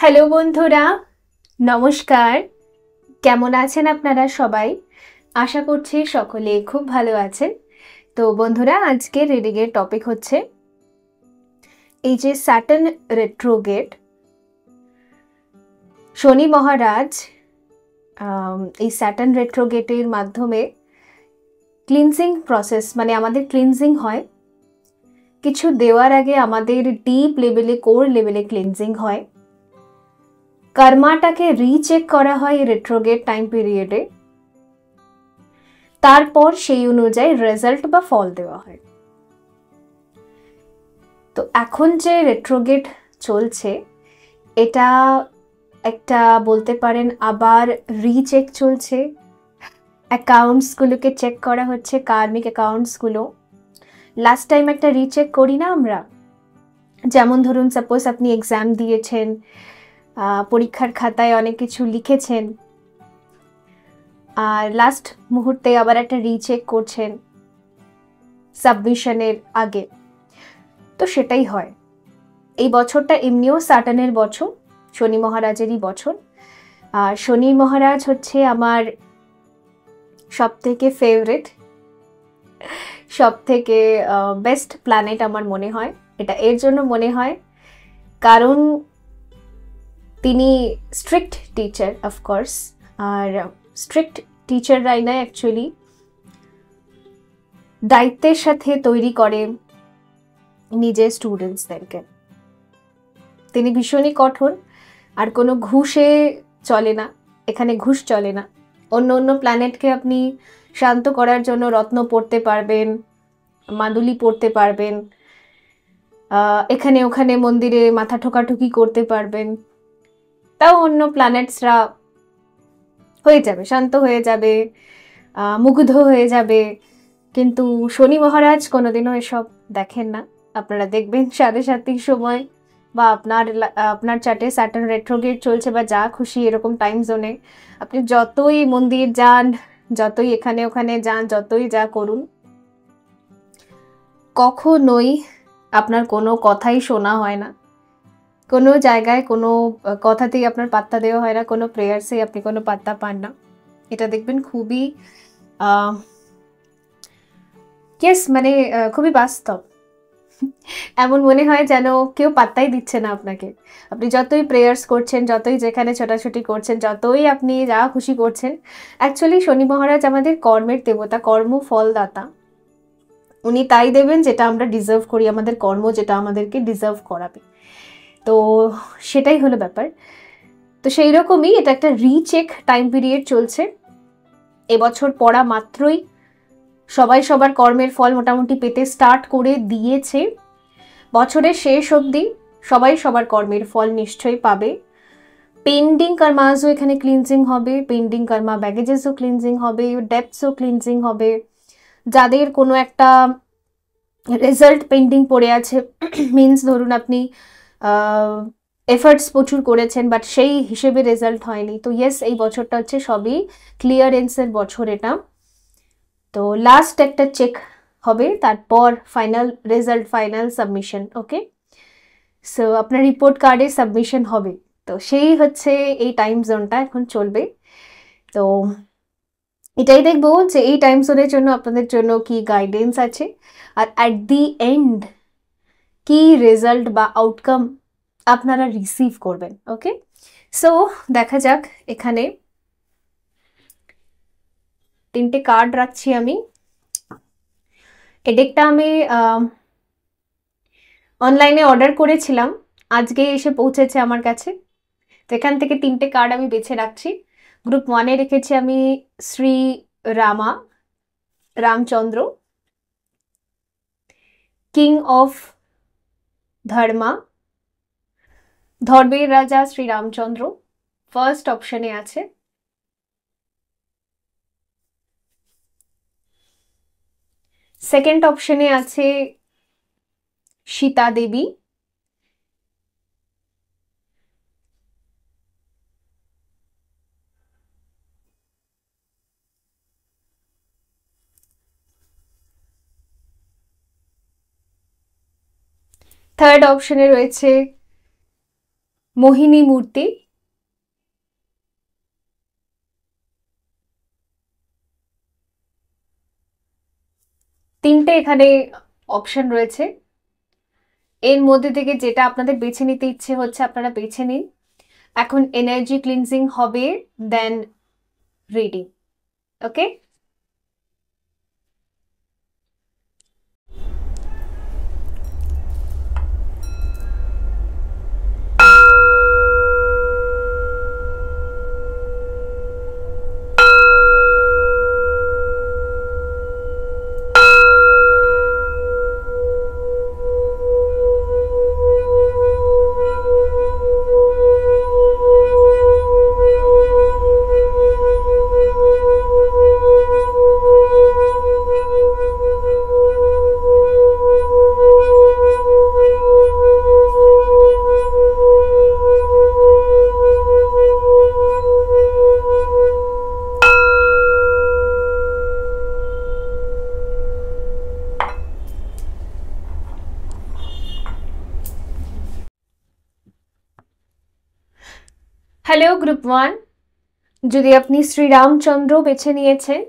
Hello বন্ধুরা, নমস্কার। কেমন আছেন আপনারা সবাই? আশা করছি সকলে খুব ভালো আছেন। তো বন্ধুরা, আজকের রিডিং এর টপিক হচ্ছে এই যে স্যাটার্ন রেট্রোগেড। শনি মহারাজ এই স্যাটার্ন রেট্রোগেডের মাধ্যমে ক্লিনজিং প্রসেস, মানে আমাদের ক্লিনজিং হয়। কিছু দেওয়ার আগে আমাদের ডিপ লেভেলে, কোর লেভেলে ক্লিনজিং হয়। কর্মাটাকে রিচেক করা হয় রেট্রোগেড টাইম পিরিয়ডে। তারপর সেই অনুযায়ী রেজাল্ট বা ফল দেওয়া হয়। তো এখন যে রেট্রোগেড চলছে, এটা একটা বলতে পারেন আবার রিচেক চলছে। অ্যাকাউন্টসগুলোকে চেক করা হচ্ছে, কার্মিক অ্যাকাউন্টসগুলো। লাস্ট টাইম একটা রিচেক করি না আমরা? যেমন ধরুন, সাপোজ আপনি এক্সাম দিয়েছেন, পরীক্ষার খাতায় অনেক কিছু লিখেছেন, আর লাস্ট মুহূর্তে আবার একটা রিচেক করছেন সাবমিশনের আগে। তো সেটাই হয়। এই বছরটা এমনিও স্যাটার্নের বছর, শনি মহারাজেরই বছর। আর শনি মহারাজ হচ্ছে আমার সব থেকে ফেভারিট, সব থেকে বেস্ট প্ল্যানেট আমার মনে হয়। এটা এর জন্য মনে হয় কারণ তিনি স্ট্রিক্ট টিচার, অফকোর্স। আর স্ট্রিক্ট টিচাররাই না, অ্যাকচুয়ালি দায়িত্বের সাথে তৈরি করে নিজের স্টুডেন্টসদেরকে। তিনি ভীষণই কঠোর, আর কোনো ঘুষে চলে না। এখানে ঘুষ চলে না। অন্য অন্য প্ল্যানেটকে আপনি শান্ত করার জন্য রত্ন পড়তে পারবেন, মাদুলি পড়তে পারবেন, এখানে ওখানে মন্দিরে মাথা ঠোকাঠুকি করতে পারবেন, তাও অন্য প্ল্যানেটসরা হয়ে যাবে, শান্ত হয়ে যাবে, মুগ্ধ হয়ে যাবে। কিন্তু শনি মহারাজ কোনোদিনও এসব দেখেন না। আপনারা দেখবেন 7:30 সময় বা আপনার চার্টে স্যাটার্ন রেট্রোগেড চলছে বা যা খুশি এরকম টাইম জোনে আপনি যতই মন্দির যান, যতই এখানে ওখানে যান, যতই যা করুন, কখনোই আপনার কোনো কথাই শোনা হয় না। কোনো জায়গায় কোনো কথাতেই আপনার পাত্তা দেওয়া হয় না, কোনো প্রেয়ার্সেই আপনি কোনো পাত্তা পান না। এটা দেখবেন খুবই মানে খুবই বাস্তব। এমন মনে হয় যেন কেউ পাত্তাই দিচ্ছে না আপনাকে। আপনি যতই প্রেয়ার্স করছেন, যতই যেখানে ছোটাছুটি করছেন, যতই আপনি যা খুশি করছেন, অ্যাকচুয়ালি শনি মহারাজ আমাদের কর্মের দেবতা, কর্মফলদাতা। উনি তাই দেবেন যেটা আমরা ডিজার্ভ করি, আমাদের কর্ম যেটা আমাদেরকে ডিজার্ভ করাবে। তো সেটাই হলো ব্যাপার। তো সেই রকমই এটা একটা রিচেক টাইম পিরিয়ড চলছে। এবছর পড়া মাত্রই সবাই সবার কর্মের ফল মোটামুটি পেতে স্টার্ট করে দিয়েছে। বছরের শেষ অবধি সবাই সবার কর্মের ফল নিশ্চয়ই পাবে। পেন্ডিং কর্মাসও এখানে ক্লিনজিং হবে, পেন্ডিং কর্মা ব্যাগেজেসও ক্লিনজিং হবে, ডেপসও ক্লিনজিং হবে। যাদের কোনো একটা রেজাল্ট পেন্ডিং পড়ে আছে, মিন্স ধরুন আপনি এফার্টস প্রচুর করেছেন বাট সেই হিসেবে রেজাল্ট হয়নি, তো ইয়েস, এই বছরটা হচ্ছে সবই ক্লিয়ারেন্সের বছর এটা। তো লাস্ট একটা চেক হবে, তারপর ফাইনাল রেজাল্ট, ফাইনাল সাবমিশন। ওকে, সো আপনার রিপোর্ট কার্ডে সাবমিশন হবে। তো সেই হচ্ছে এই টাইম জোনটা এখন চলবে। তো এটাই দেখবো যে এই টাইম জোনের জন্য আপনাদের জন্য কি গাইডেন্স আছে, আর অ্যাট দি এন্ড কি রেজাল্ট বা আউটকাম আপনারা রিসিভ করবেন। ওকে, সো দেখা যাক। এখানে 3টে কার্ড রাখছি আমি। এই ডেকটা আমি অনলাইনে অর্ডার করেছিলাম, আজকে এসে পৌঁছেছে আমার কাছে। তো এখান থেকে 3টে কার্ড আমি বেছে রাখছি। গ্রুপ 1-এ রেখেছি আমি শ্রী রামচন্দ্র, কিং অফ ধর্মা, ধর্মের রাজা শ্রী রামচন্দ্র ফার্স্ট অপশনে আছে। সেকেন্ড অপশনে আছে সীতা দেবী, থার্ড অপশনে রয়েছে মোহিনী মূর্তি, তিনটে এখানে অপশন রয়েছে। এর মধ্যে থেকে যেটা আপনাদের বেছে নিতে ইচ্ছে হচ্ছে আপনারা বেছে নিন। এখন এনার্জি ক্লিনজিং হবে, দেন রিডিং। ওকে, হ্যালো গ্রুপ 1, যদি আপনি শ্রীরামচন্দ্র বেছে নিয়েছেন,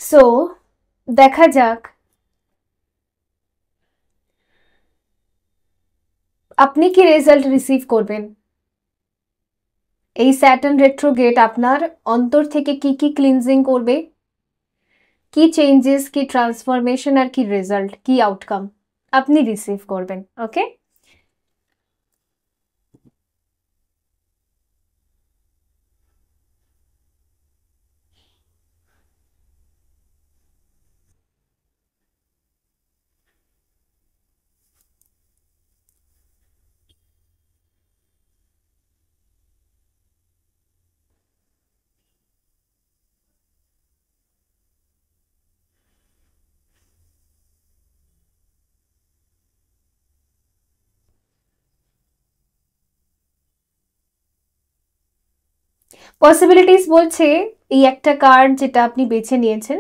সো দেখা যাক আপনি কি রেজাল্ট রিসিভ করবেন। এই স্যাটার্ন রেট্রোগেট আপনার অন্তর থেকে কি কি ক্লিনজিং করবে, কি চেঞ্জেস, কি ট্রান্সফরমেশন আর কি রেজাল্ট, কি আউটকাম আপনি রিসিভ করবেন। ওকে, পসিবিলিটিস বলছে এই একটা কার্ড যেটা আপনি বেছে নিয়েছেন,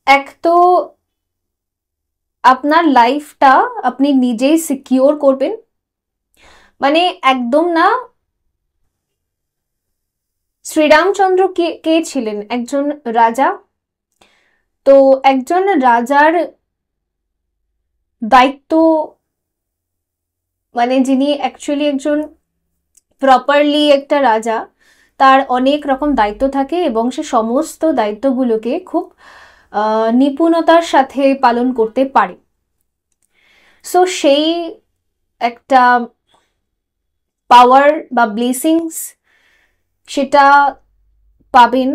এক তো আপনার লাইফটা আপনি নিজেই সিকিওর করবেন, মানে একদম না। শ্রীরামচন্দ্র কে ছিলেন? একজন রাজা। তো একজন রাজার দায়িত্ব, মানে যিনি অ্যাকচুয়ালি একজন প্রপারলি একটা রাজা, তার অনেক রকম দায়িত্ব থাকে এবং সে সমস্ত দায়িত্বগুলোকে খুব নিপুণতার সাথে পালন করতে পারে। সো সেই একটা পাওয়ার বা ব্লেসিংস সেটা পাবেন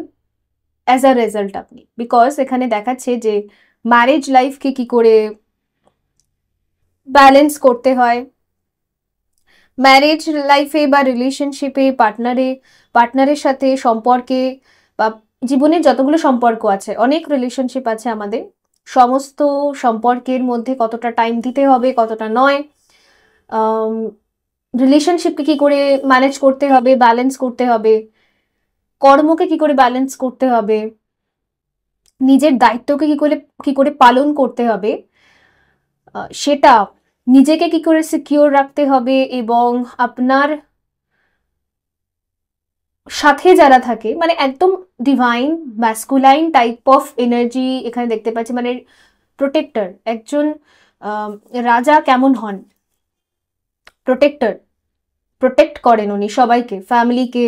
অ্যাজ আ রেজাল্ট আপনি, বিকজ এখানে দেখাচ্ছে যে ম্যারেজ লাইফকে কি করে ব্যালেন্স করতে হয়, ম্যারেজ লাইফে বা রিলেশনশিপে পার্টনারের সাথে সম্পর্কে, বা জীবনের যতগুলো সম্পর্ক আছে, অনেক রিলেশনশিপ আছে আমাদের, সমস্ত সম্পর্কের মধ্যে কতটা টাইম দিতে হবে, কতটা নয়, রিলেশনশিপকে কি করে ম্যানেজ করতে হবে, ব্যালেন্স করতে হবে, কর্মকে কি করে ব্যালেন্স করতে হবে, নিজের দায়িত্বকে কি করে পালন করতে হবে, সেটা নিজেকে কি করে সিকিওর রাখতে হবে, এবং আপনার সাথে যারা থাকে, মানে একদম divine masculine type of energy এখানে দেখতে পাচ্ছি, মানে প্রোটেক্টর। একজন রাজা কেমন হন? প্রোটেক্টর, প্রোটেক্ট করেন উনি সবাইকে, ফ্যামিলিকে,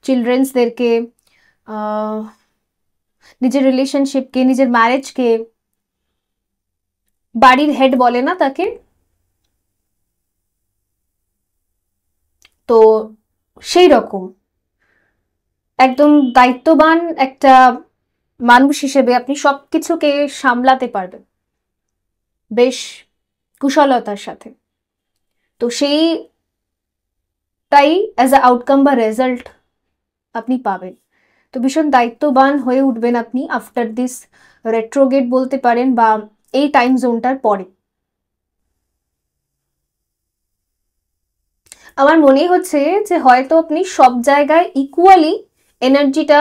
চিলড্রেন্সদেরকে, নিজের রিলেশনশিপকে, নিজের ম্যারেজকে, বাড়ির হেড বলে না তাকে। তো সেই রকম একদম দায়িত্ববান একটা মানুষ হিসেবে আপনি সবকিছুকে সামলাতে পারবেন বেশ কুশলতার সাথে। তো সেইটাই অ্যাজ আ আউটকাম বা রেজাল্ট আপনি পাবেন। তো ভীষণ দায়িত্ববান হয়ে উঠবেন আপনি আফটার দিস রেট্রোগেট বলতে পারেন, বা এই টাইম জোনটার পরে। আমার মনে হচ্ছে যে হয়তো আপনি সব জায়গায় ইকুয়ালি এনার্জিটা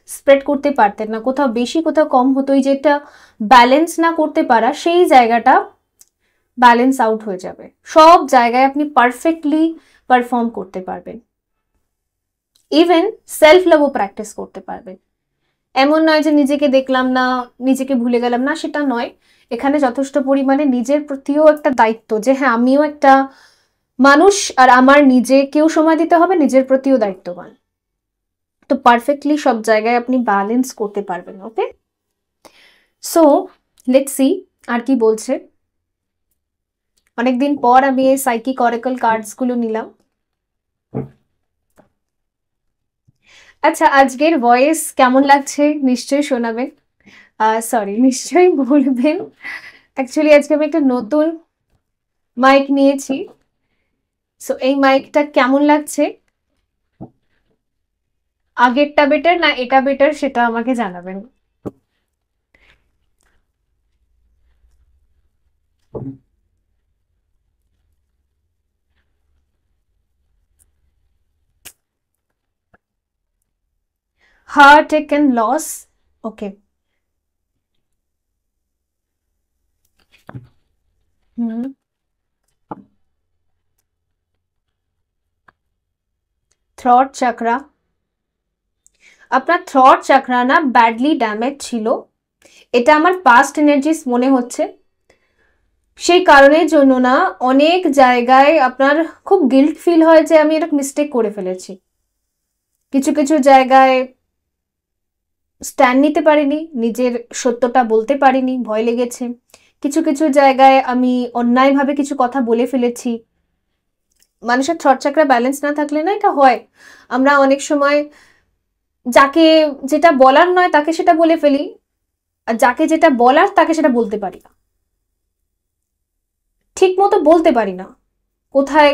স্প্রেড করতে পারতেন না, কোথাও বেশি কোথাও কম হতো, এই যেটা ব্যালেন্স না করতে পারা, সেই জায়গাটা ব্যালেন্স আউট হয়ে যাবে। সব জায়গায় আপনি পারফেক্টলি পারফর্ম করতে পারবেন। ইভেন সেলফ লাভও প্র্যাকটিস করতে পারবেন। এমন নয় যে নিজেকে দেখলাম না, নিজেকে ভুলে গেলাম না, সেটা নয়। এখানে যথেষ্ট পরিমাণে নিজের প্রতিও একটা দায়িত্ব, যে হ্যাঁ আমিও একটা মানুষ আর আমার নিজেকেও সময় দিতে হবে, নিজের প্রতিও দায়িত্ববান। তো পারফেক্টলি সব জায়গায় আপনি ব্যালেন্স করতে পারবেন। ওকে, সো লেটস সি আর কি বলছে। অনেকদিন পর আমি এই সাইকিক অরাকল কার্ডস গুলো নিলাম। আচ্ছা, আজকের ভয়েস কেমন লাগছে নিশ্চয়ই শোনাবেন, সরি নিশ্চয়ই বলবেন। অ্যাকচুয়ালি আজকে আমি একটা নতুন মাইক নিয়েছি, সো এই মাইকটা কেমন লাগছে, আগেরটা বেটার না এটা বেটার সেটা আমাকে জানাবেন। heartache and loss, okay. Hmm, throat chakra, আপনার থ্রট চাকরা না ব্যাডলি ড্যামেজ ছিল, এটা আমার পাস্ট এনার্জিস মনে হচ্ছে। সেই কারণের জন্য না অনেক জায়গায় আপনার খুব গিল্ট ফিল হয় যে আমি এটা মিস্টেক করে ফেলেছি। কিছু কিছু জায়গায় স্ট্যান্ড নিতে পারিনি, নিজের সত্যটা বলতে পারিনি, ভয় লেগেছে। কিছু কিছু জায়গায় আমি অন্যায়ভাবে কিছু কথা বলে ফেলেছি। মানুষের থ্রট চাকরা ব্যালেন্স না থাকলে না এটা হয়। আমরা অনেক সময় যাকে যেটা বলার নয় তাকে সেটা বলে ফেলি, আর যাকে যেটা বলার তাকে সেটা বলতে পারি না, ঠিক মতো বলতে পারি না, কোথায়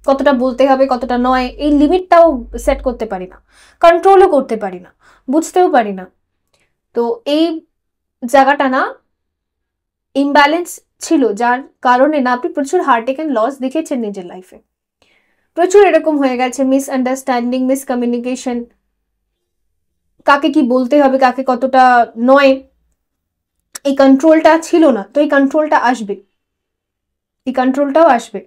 কতটা বলতে হবে কতটা নয় এই লিমিটটাও সেট করতে পারি না, কন্ট্রোলও করতে পারি না, বুঝতেও পারি না। তো এই জায়গাটা না ইমব্যালেন্স ছিল, যার কারণে না আপনি প্রচুর হার্টেক অ্যান্ড লস দেখেছেন নিজের লাইফে। প্রচুর এরকম হয়ে গেছে, মিসআন্ডারস্ট্যান্ডিং, মিসকমিউনিকেশন, কাকে কি বলতে হবে কাকে কতটা নয়, এই কন্ট্রোলটা ছিল না। তো এই কন্ট্রোলটা আসবে, এই কন্ট্রোলটাও আসবে।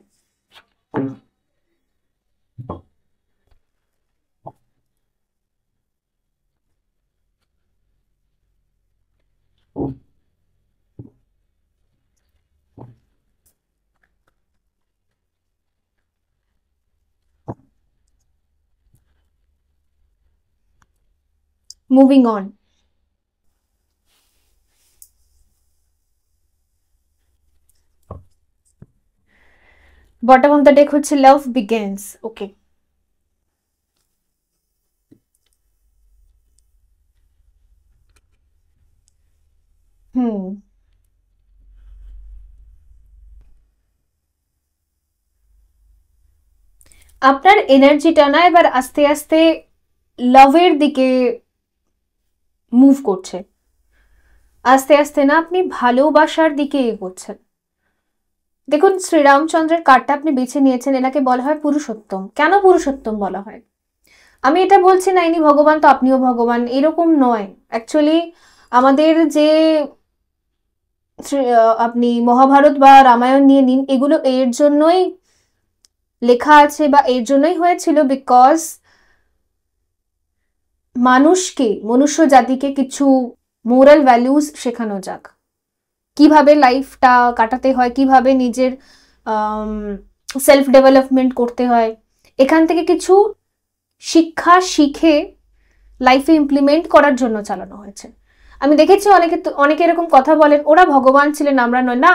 Moving on, bottom of the deck হচ্ছে লাভ বিগেন্স। ওকে, হুম, আপনার এনার্জিটা না এবার আস্তে আস্তে লাভের দিকে মুভ করছে, আস্তে আস্তে না আপনি ভালোবাসার দিকে এগোচ্ছেন। দেখুন, শ্রীরামচন্দ্রের কার্ডটা আপনি বেছে নিয়েছেন, এনাকে বলা হয় পুরুষোত্তম। কেন পুরুষোত্তম বলা হয়? আমি এটা বলছি না ইনি ভগবান তো আপনিও ভগবান, এরকম নয়। অ্যাকচুয়ালি আমাদের যে আপনি মহাভারত বা রামায়ণ নিয়ে নিন, এগুলো এর জন্যই লেখা আছে বা এর জন্যই হয়েছিল, বিকজ মানুষকে, মনুষ্য জাতিকে কিছু মোরাল ভ্যালুজ শেখানো যাক, কিভাবে লাইফটা কাটাতে হয়, কিভাবে নিজের সেলফ ডেভেলপমেন্ট করতে হয়, এখান থেকে কিছু শিক্ষা শিখে লাইফে ইমপ্লিমেন্ট করার জন্য চালানো হয়েছে। আমি দেখেছি অনেকে এরকম কথা বলেন ওরা ভগবান ছিলেন আমরা নয়, না,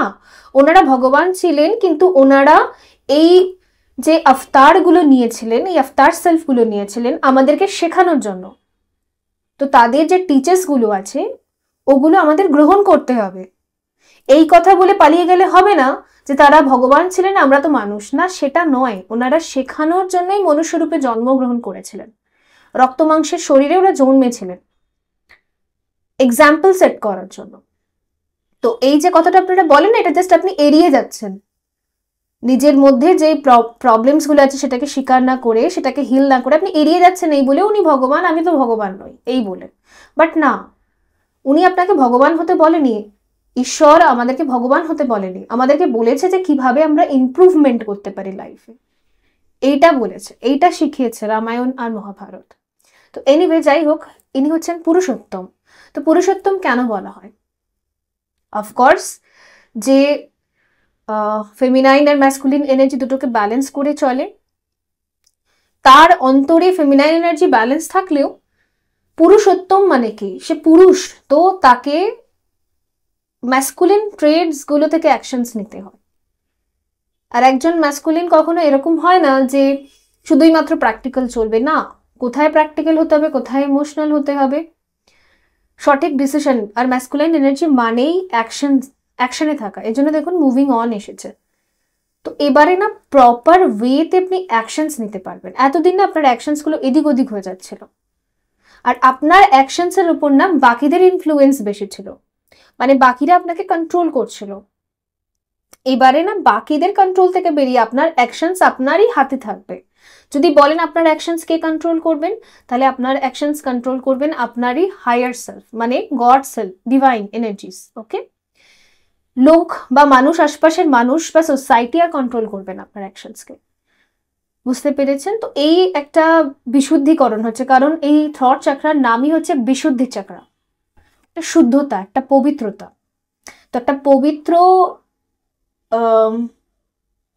ওনারা ভগবান ছিলেন, কিন্তু ওনারা এই যে আফতারগুলো নিয়েছিলেন, এই আফতার সেলফগুলো নিয়েছিলেন আমাদেরকে শেখানোর জন্য। তো তাদের যে টিচার্সগুলো আছে ওগুলো আমাদের গ্রহণ করতে হবে। এই কথা বলে পালিয়ে গেলে হবে না যে তারা ভগবান ছিলেন আমরা তো মানুষ না, সেটা নয়। ওনারা শেখানোর জন্যই মনুষ্যরূপে জন্মগ্রহণ করেছিলেন, রক্ত মাংসের শরীরে ওরা জন্মেছিলেন এক্সাম্পল সেট করার জন্য। তো এই যে কথাটা আপনারা বলেন এটা জাস্ট আপনি এড়িয়ে যাচ্ছেন, নিজের মধ্যে যে প্রবলেমসগুলো আছে সেটাকে স্বীকার না করে, সেটাকে হিল না করে আপনি এড়িয়ে যাচ্ছেন এই বলে উনি ভগবান, আমি তো ভগবান নই এই বলে। বাট না, উনি আপনাকে ভগবান হতে বলেনি, ঈশ্বর আমাদেরকে ভগবান হতে বলেনি, আমাদেরকে বলেছে যে কিভাবে আমরা ইমপ্রুভমেন্ট করতে পারি লাইফে, এইটা বলেছে, এইটা শিখিয়েছে রামায়ণ আর মহাভারত। তো এনিওয়ে, যাই হোক, ইনি হচ্ছেন পুরুষোত্তম। তো পুরুষোত্তম কেন বলা হয়? অফকোর্স যে ফেমিনাইন আর ম্যাসকুলিন এনার্জি দুটোকে ব্যালেন্স করে চলে, তার অন্তরে ফেমিনাইন এনার্জি ব্যালেন্স থাকলেও পুরুষোত্তম মানে কি, সে পুরুষ, তো তাকে ম্যাসকুলিন ট্রেডস গুলো থেকে অ্যাকশনস নিতে হয়। আর একজন ম্যাসকুলিন কখনো এরকম হয় না যে শুধুই মাত্র প্র্যাকটিক্যাল চলবে, না, কোথায় প্র্যাকটিক্যাল হতে হবে, কোথায় ইমোশনাল হতে হবে, সঠিক ডিসিশন। আর ম্যাসকুলাইন এনার্জি মানেই অ্যাকশনে থাকা, এই জন্য দেখুন মুভিং অন এসেছে। তো এবারে না প্রপার ওয়েতে আপনি অ্যাকশনস নিতে পারবেন। এতদিন না আপনার অ্যাকশনসগুলো এদিক ওদিক হয়ে যাচ্ছিল, আর আপনার অ্যাকশনসের উপর না বাকিদের ইনফ্লুয়েন্স বেশি ছিল, মানে বাকিরা আপনাকে কন্ট্রোল করছিল। এবারে না বাকিদের কন্ট্রোল থেকে বেরিয়ে আপনার অ্যাকশনস আপনারই হাতে থাকবে। যদি বলেন আপনার অ্যাকশনস কে কন্ট্রোল করবেন, তাহলে আপনার অ্যাকশনস কন্ট্রোল করবেন আপনারই হায়ার সেলফ, মানে গড সেলফ, ডিভাইন এনার্জিস। ওকে, লোক বা মানুষ, আশপাশের মানুষ বা সোসাইটি আর কন্ট্রোল করবেন আপনার অ্যাকশনসকে। বুঝতে পেরেছেন? তো এই একটা বিশুদ্ধিকরণ হচ্ছে, কারণ এই থট চাকরার নামই হচ্ছে বিশুদ্ধি চাকরা, একটা শুদ্ধতা, একটা পবিত্রতা। তো একটা পবিত্র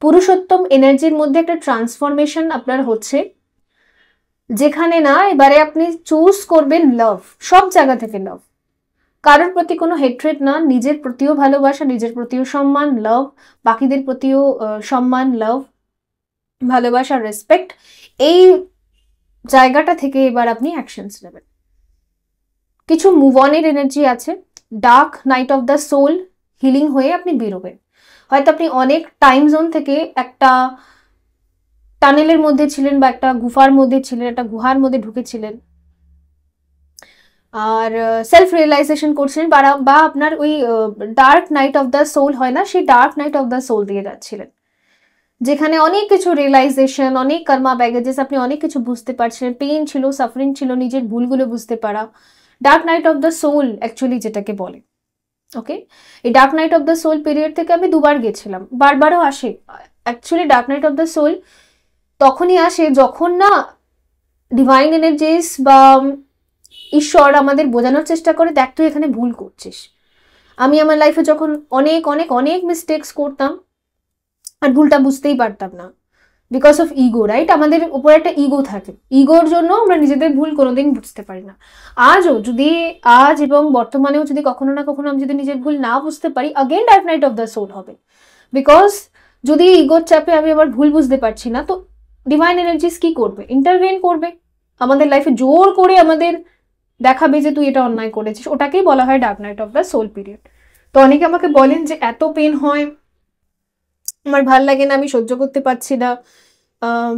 পুরুষোত্তম এনার্জির মধ্যে একটা ট্রান্সফরমেশন আপনার হচ্ছে, যেখানে না এবারে আপনি চুজ করবেন লাভ, সব জায়গা থেকে লাভ, কারোর প্রতি কোনো হেট্রেড না, নিজের প্রতিও ভালোবাসা, নিজের প্রতিও সম্মান, লাভ, বাকিদের প্রতিও সম্মান, লাভ, ভালোবাসা, রেসপেক্ট, এই জায়গাটা থেকে এবার আপনি অ্যাকশনস নেবেন। কিছু মুভ অনের এনার্জি আছে, dark night of the soul healing হয়ে আপনি বেরোবেন। হয়তো আপনি অনেক টাইম জোন থেকে একটা টানেলের মধ্যে ছিলেন, বা একটা গুফার মধ্যে ছিলেন, একটা গুহার মধ্যে ঢুকেছিলেন, আর সেলফ রিয়েলাইজেশন করছিলেন, বা আপনার ওই dark night of the soul হয় না, সেই dark night of the soul দিয়ে যাচ্ছিলেন, যেখানে অনেক কিছু রিয়েলাইজেশন, অনেক কর্মা ব্যাগেজেস, আপনি অনেক কিছু বুঝতে পারছিলেন, পেইন ছিল, সাফারিং ছিল, নিজের ভুলগুলো বুঝতে পারা, dark night of the soul actually যেটাকে বলে। ওকে, এই dark night of the soul period থেকে আমি দুবার গেছিলাম, বারবারও আসে। Actually dark night of the soul তখনই আসে যখন না ডিভাইন এনার্জিস বা ঈশ্বর আমাদের বোঝানোর চেষ্টা করে, দেখ তুই এখানে ভুল করছিস। আমি আমার লাইফে যখন অনেক অনেক অনেক মিস্টেক্স করতাম আর ভুলটা বুঝতেই পারতাম না, বিকজ অফ ইগো, রাইট? আমাদের উপরে একটা ইগো থাকে, ইগোর জন্য আমরা নিজেদের ভুল কোনোদিন বুঝতে পারি না। আজও যদি, আজ এবং বর্তমানেও যদি কখনো না কখনো আমি যদি নিজের ভুল না বুঝতে পারি, again dark night of the soul হবে। বিকজ যদি ইগোর চাপে আমি আবার ভুল বুঝতে পারছি না, তো ডিভাইন এনার্জিস কি করবে? ইন্টারভেন করবে আমাদের লাইফে, জোর করে আমাদের দেখাবে যে তুই এটা অন্যায় করেছিস। ওটাকেই বলা হয় dark night of the soul period. তো অনেকে আমাকে বলেন যে এত পেন হয়, আমার ভাল লাগে না, আমি সহ্য করতে পারছি না।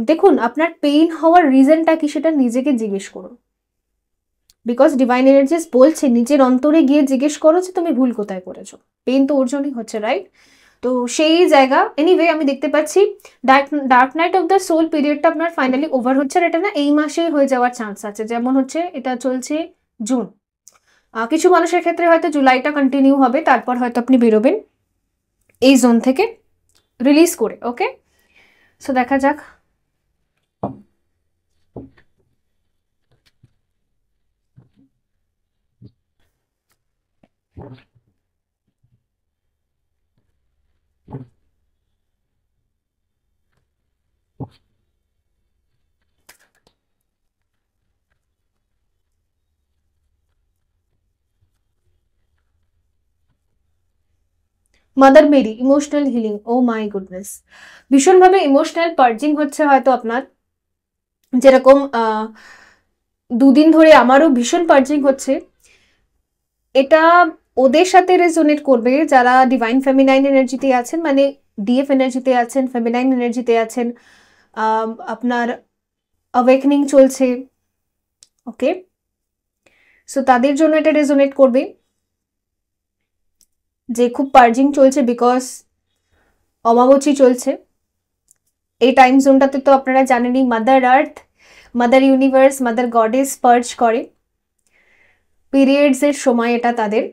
দেখুন, আপনার পেইন হওয়ার রিজনটা কি সেটা নিজেকে জিজ্ঞেস করুন, বিকজ ডিভাইন এনার্জিস বলছে নিজের অন্তরে গিয়ে জিজ্ঞেস করো যে তুমি ভুল কোথায় করেছো। পেইন তো ওর জন্যই হচ্ছে, রাইট? তো সেই জায়গা, এনিওয়ে, আমি দেখতে পাচ্ছি dark night of the soul পিরিয়ডটা আপনার ফাইনালি ওভার হচ্ছে, আর এটা না এই মাসেই হয়ে যাওয়ার চান্স আছে। যেমন হচ্ছে এটা চলছে জুন, কিছু মানুষের ক্ষেত্রে হয়তো জুলাইটা কন্টিনিউ হবে, তারপর হয়তো আপনি বেরোবেন এই জোন থেকে রিলিজ করে। ওকে, সো দেখা যাক। Mother Mary, emotional healing. Oh my goodness, ভীষণভাবে ইমোশনাল পার্জিং হচ্ছে হয়তো আপনার, যেরকম দুদিন ধরে আমারও ভীষণ পার্জিং হচ্ছে। এটা ওদের সাথে রেজোনেট করবে যারা ডিভাইন ফেমিনাইন এনার্জিতে আছেন, মানে ডিএফ এনার্জিতে আছেন, ফেমিনাইন এনার্জিতে আছেন, আপনার অ্যাওয়েকনিং চলছে। ওকে, সো তাদের জন্য এটা রেজোনেট করবে যে খুব পার্জিং চলছে, বিকজ অমাবস্যা চলছে। এই টাইম জোনটাতে তো আপনারা জানেনই mother earth, mother universe, mother goddess পার্চ করে, পিরিয়ডস এর সময় এটা তাদের।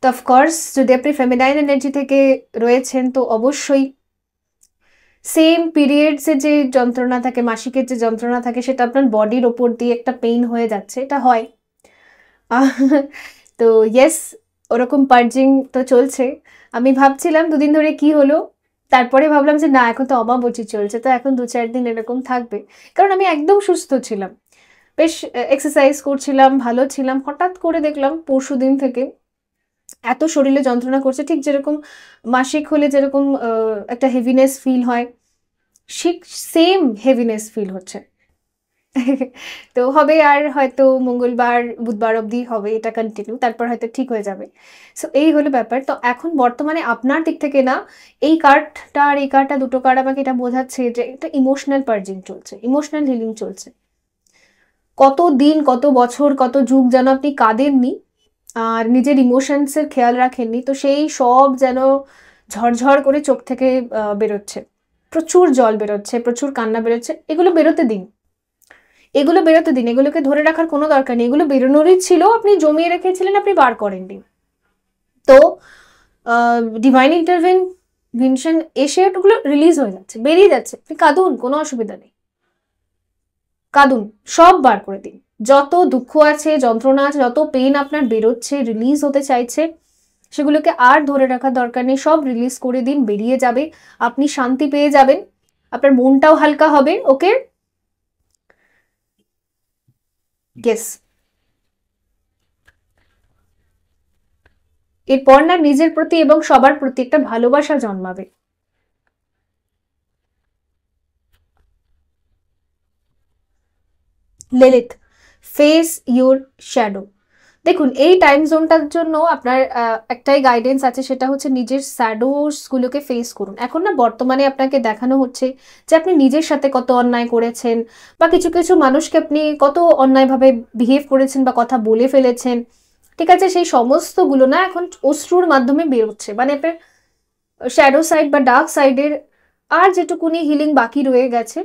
তো অফকোর্স যদি আপনি ফেমিনাইন এনার্জি থেকে রয়েছেন তো অবশ্যই সেম পিরিয়ডসে যে যন্ত্রণা থাকে, মাসিকের যে যন্ত্রণা থাকে, সেটা আপনার বডির ওপর দিয়ে একটা পেইন হয়ে যাচ্ছে, এটা হয়। তো ইয়েস, ওরকম পার্জিং তো চলছে। আমি ভাবছিলাম দুদিন ধরে কি হলো, তারপরে ভাবলাম যে না, এখন তো অমাবস্যা চলছে, তো এখন 2-4 দিন এরকম থাকবে। কারণ আমি একদম সুস্থ ছিলাম, বেশ এক্সারসাইজ করছিলাম, ভালো ছিলাম। হঠাৎ করে দেখলাম পরশু দিন থেকে এত শরীরে যন্ত্রণা করছে, ঠিক যেরকম মাসিক হলে যেরকম একটা হেভিনেস ফিল হয়, ঠিক সেম হেভিনেস ফিল হচ্ছে। তো হবে আর হয়তো মঙ্গলবার বুধবার অবধি হবে এটা কন্টিনিউ, তারপর হয়তো ঠিক হয়ে যাবে। সো এই হলো ব্যাপার। তো এখন বর্তমানে আপনার দিক থেকে না, এই কার্ডটা আর এই কার্ডটা, দুটো কার্ড আমাকে এটা বোঝাচ্ছে যে এটা ইমোশনাল পার্জিং চলছে, ইমোশনাল হিলিং চলছে। কত দিন, কত বছর, কত যুগ যেন আপনি কাঁদেননি আর নিজের ইমোশনসের খেয়াল রাখেননি, তো সেই সব যেন ঝরঝর করে চোখ থেকে বেরোচ্ছে। প্রচুর জল বেরোচ্ছে, প্রচুর কান্না বেরোচ্ছে। এগুলো বেরোতে দিন, এগুলো বেরোতে দিন, এগুলোকে ধরে রাখার কোনো দরকার নেই। এগুলো বেরোনোরই ছিল, আপনি জমিয়ে রেখেছিলেন, আপনি বার করেননি। তো ডিভাইন ইন্টারভেনশন এসে ওগুলো রিলিজ হয়ে যাচ্ছে, বেরিয়ে যাচ্ছে। আপনি কাঁদুন, কোনো অসুবিধা নেই, কাঁদুন, সব বার করে দিন। যত দুঃখ আছে, যন্ত্রণা আছে, যত পেন আপনার বেরোচ্ছে, রিলিজ হতে চাইছে, সেগুলোকে আর ধরে রাখার দরকার নেই, সব রিলিজ করে দিন, বেরিয়ে যাবে। আপনি শান্তি পেয়ে যাবেন, আপনার মনটাও হালকা হবে। ওকে, ইয়েস। এরপর না নিজের প্রতি এবং সবার প্রতি একটা ভালোবাসা জন্মাবে। Lilith, face your shadow. দেখুন, এই টাইম জোনটার জন্য আপনার একটাই গাইডেন্স আছে, সেটা হচ্ছে নিজের শ্যাডোস গুলোকে ফেস করুন। এখন না বর্তমানে আপনাকে দেখানো হচ্ছে যে আপনি নিজের সাথে কত অন্যায় করেছেন, বা কিছু কিছু মানুষকে আপনি কত অন্যায়ভাবে বিহেভ করেছেন বা কথা বলে ফেলেছেন। ঠিক আছে, সেই সমস্তগুলো না এখন অশ্রুর মাধ্যমে বেরোচ্ছে। মানে আপনার শ্যাডো সাইড বা ডার্ক সাইডের আর যেটুকুনি হিলিং বাকি রয়ে গেছে,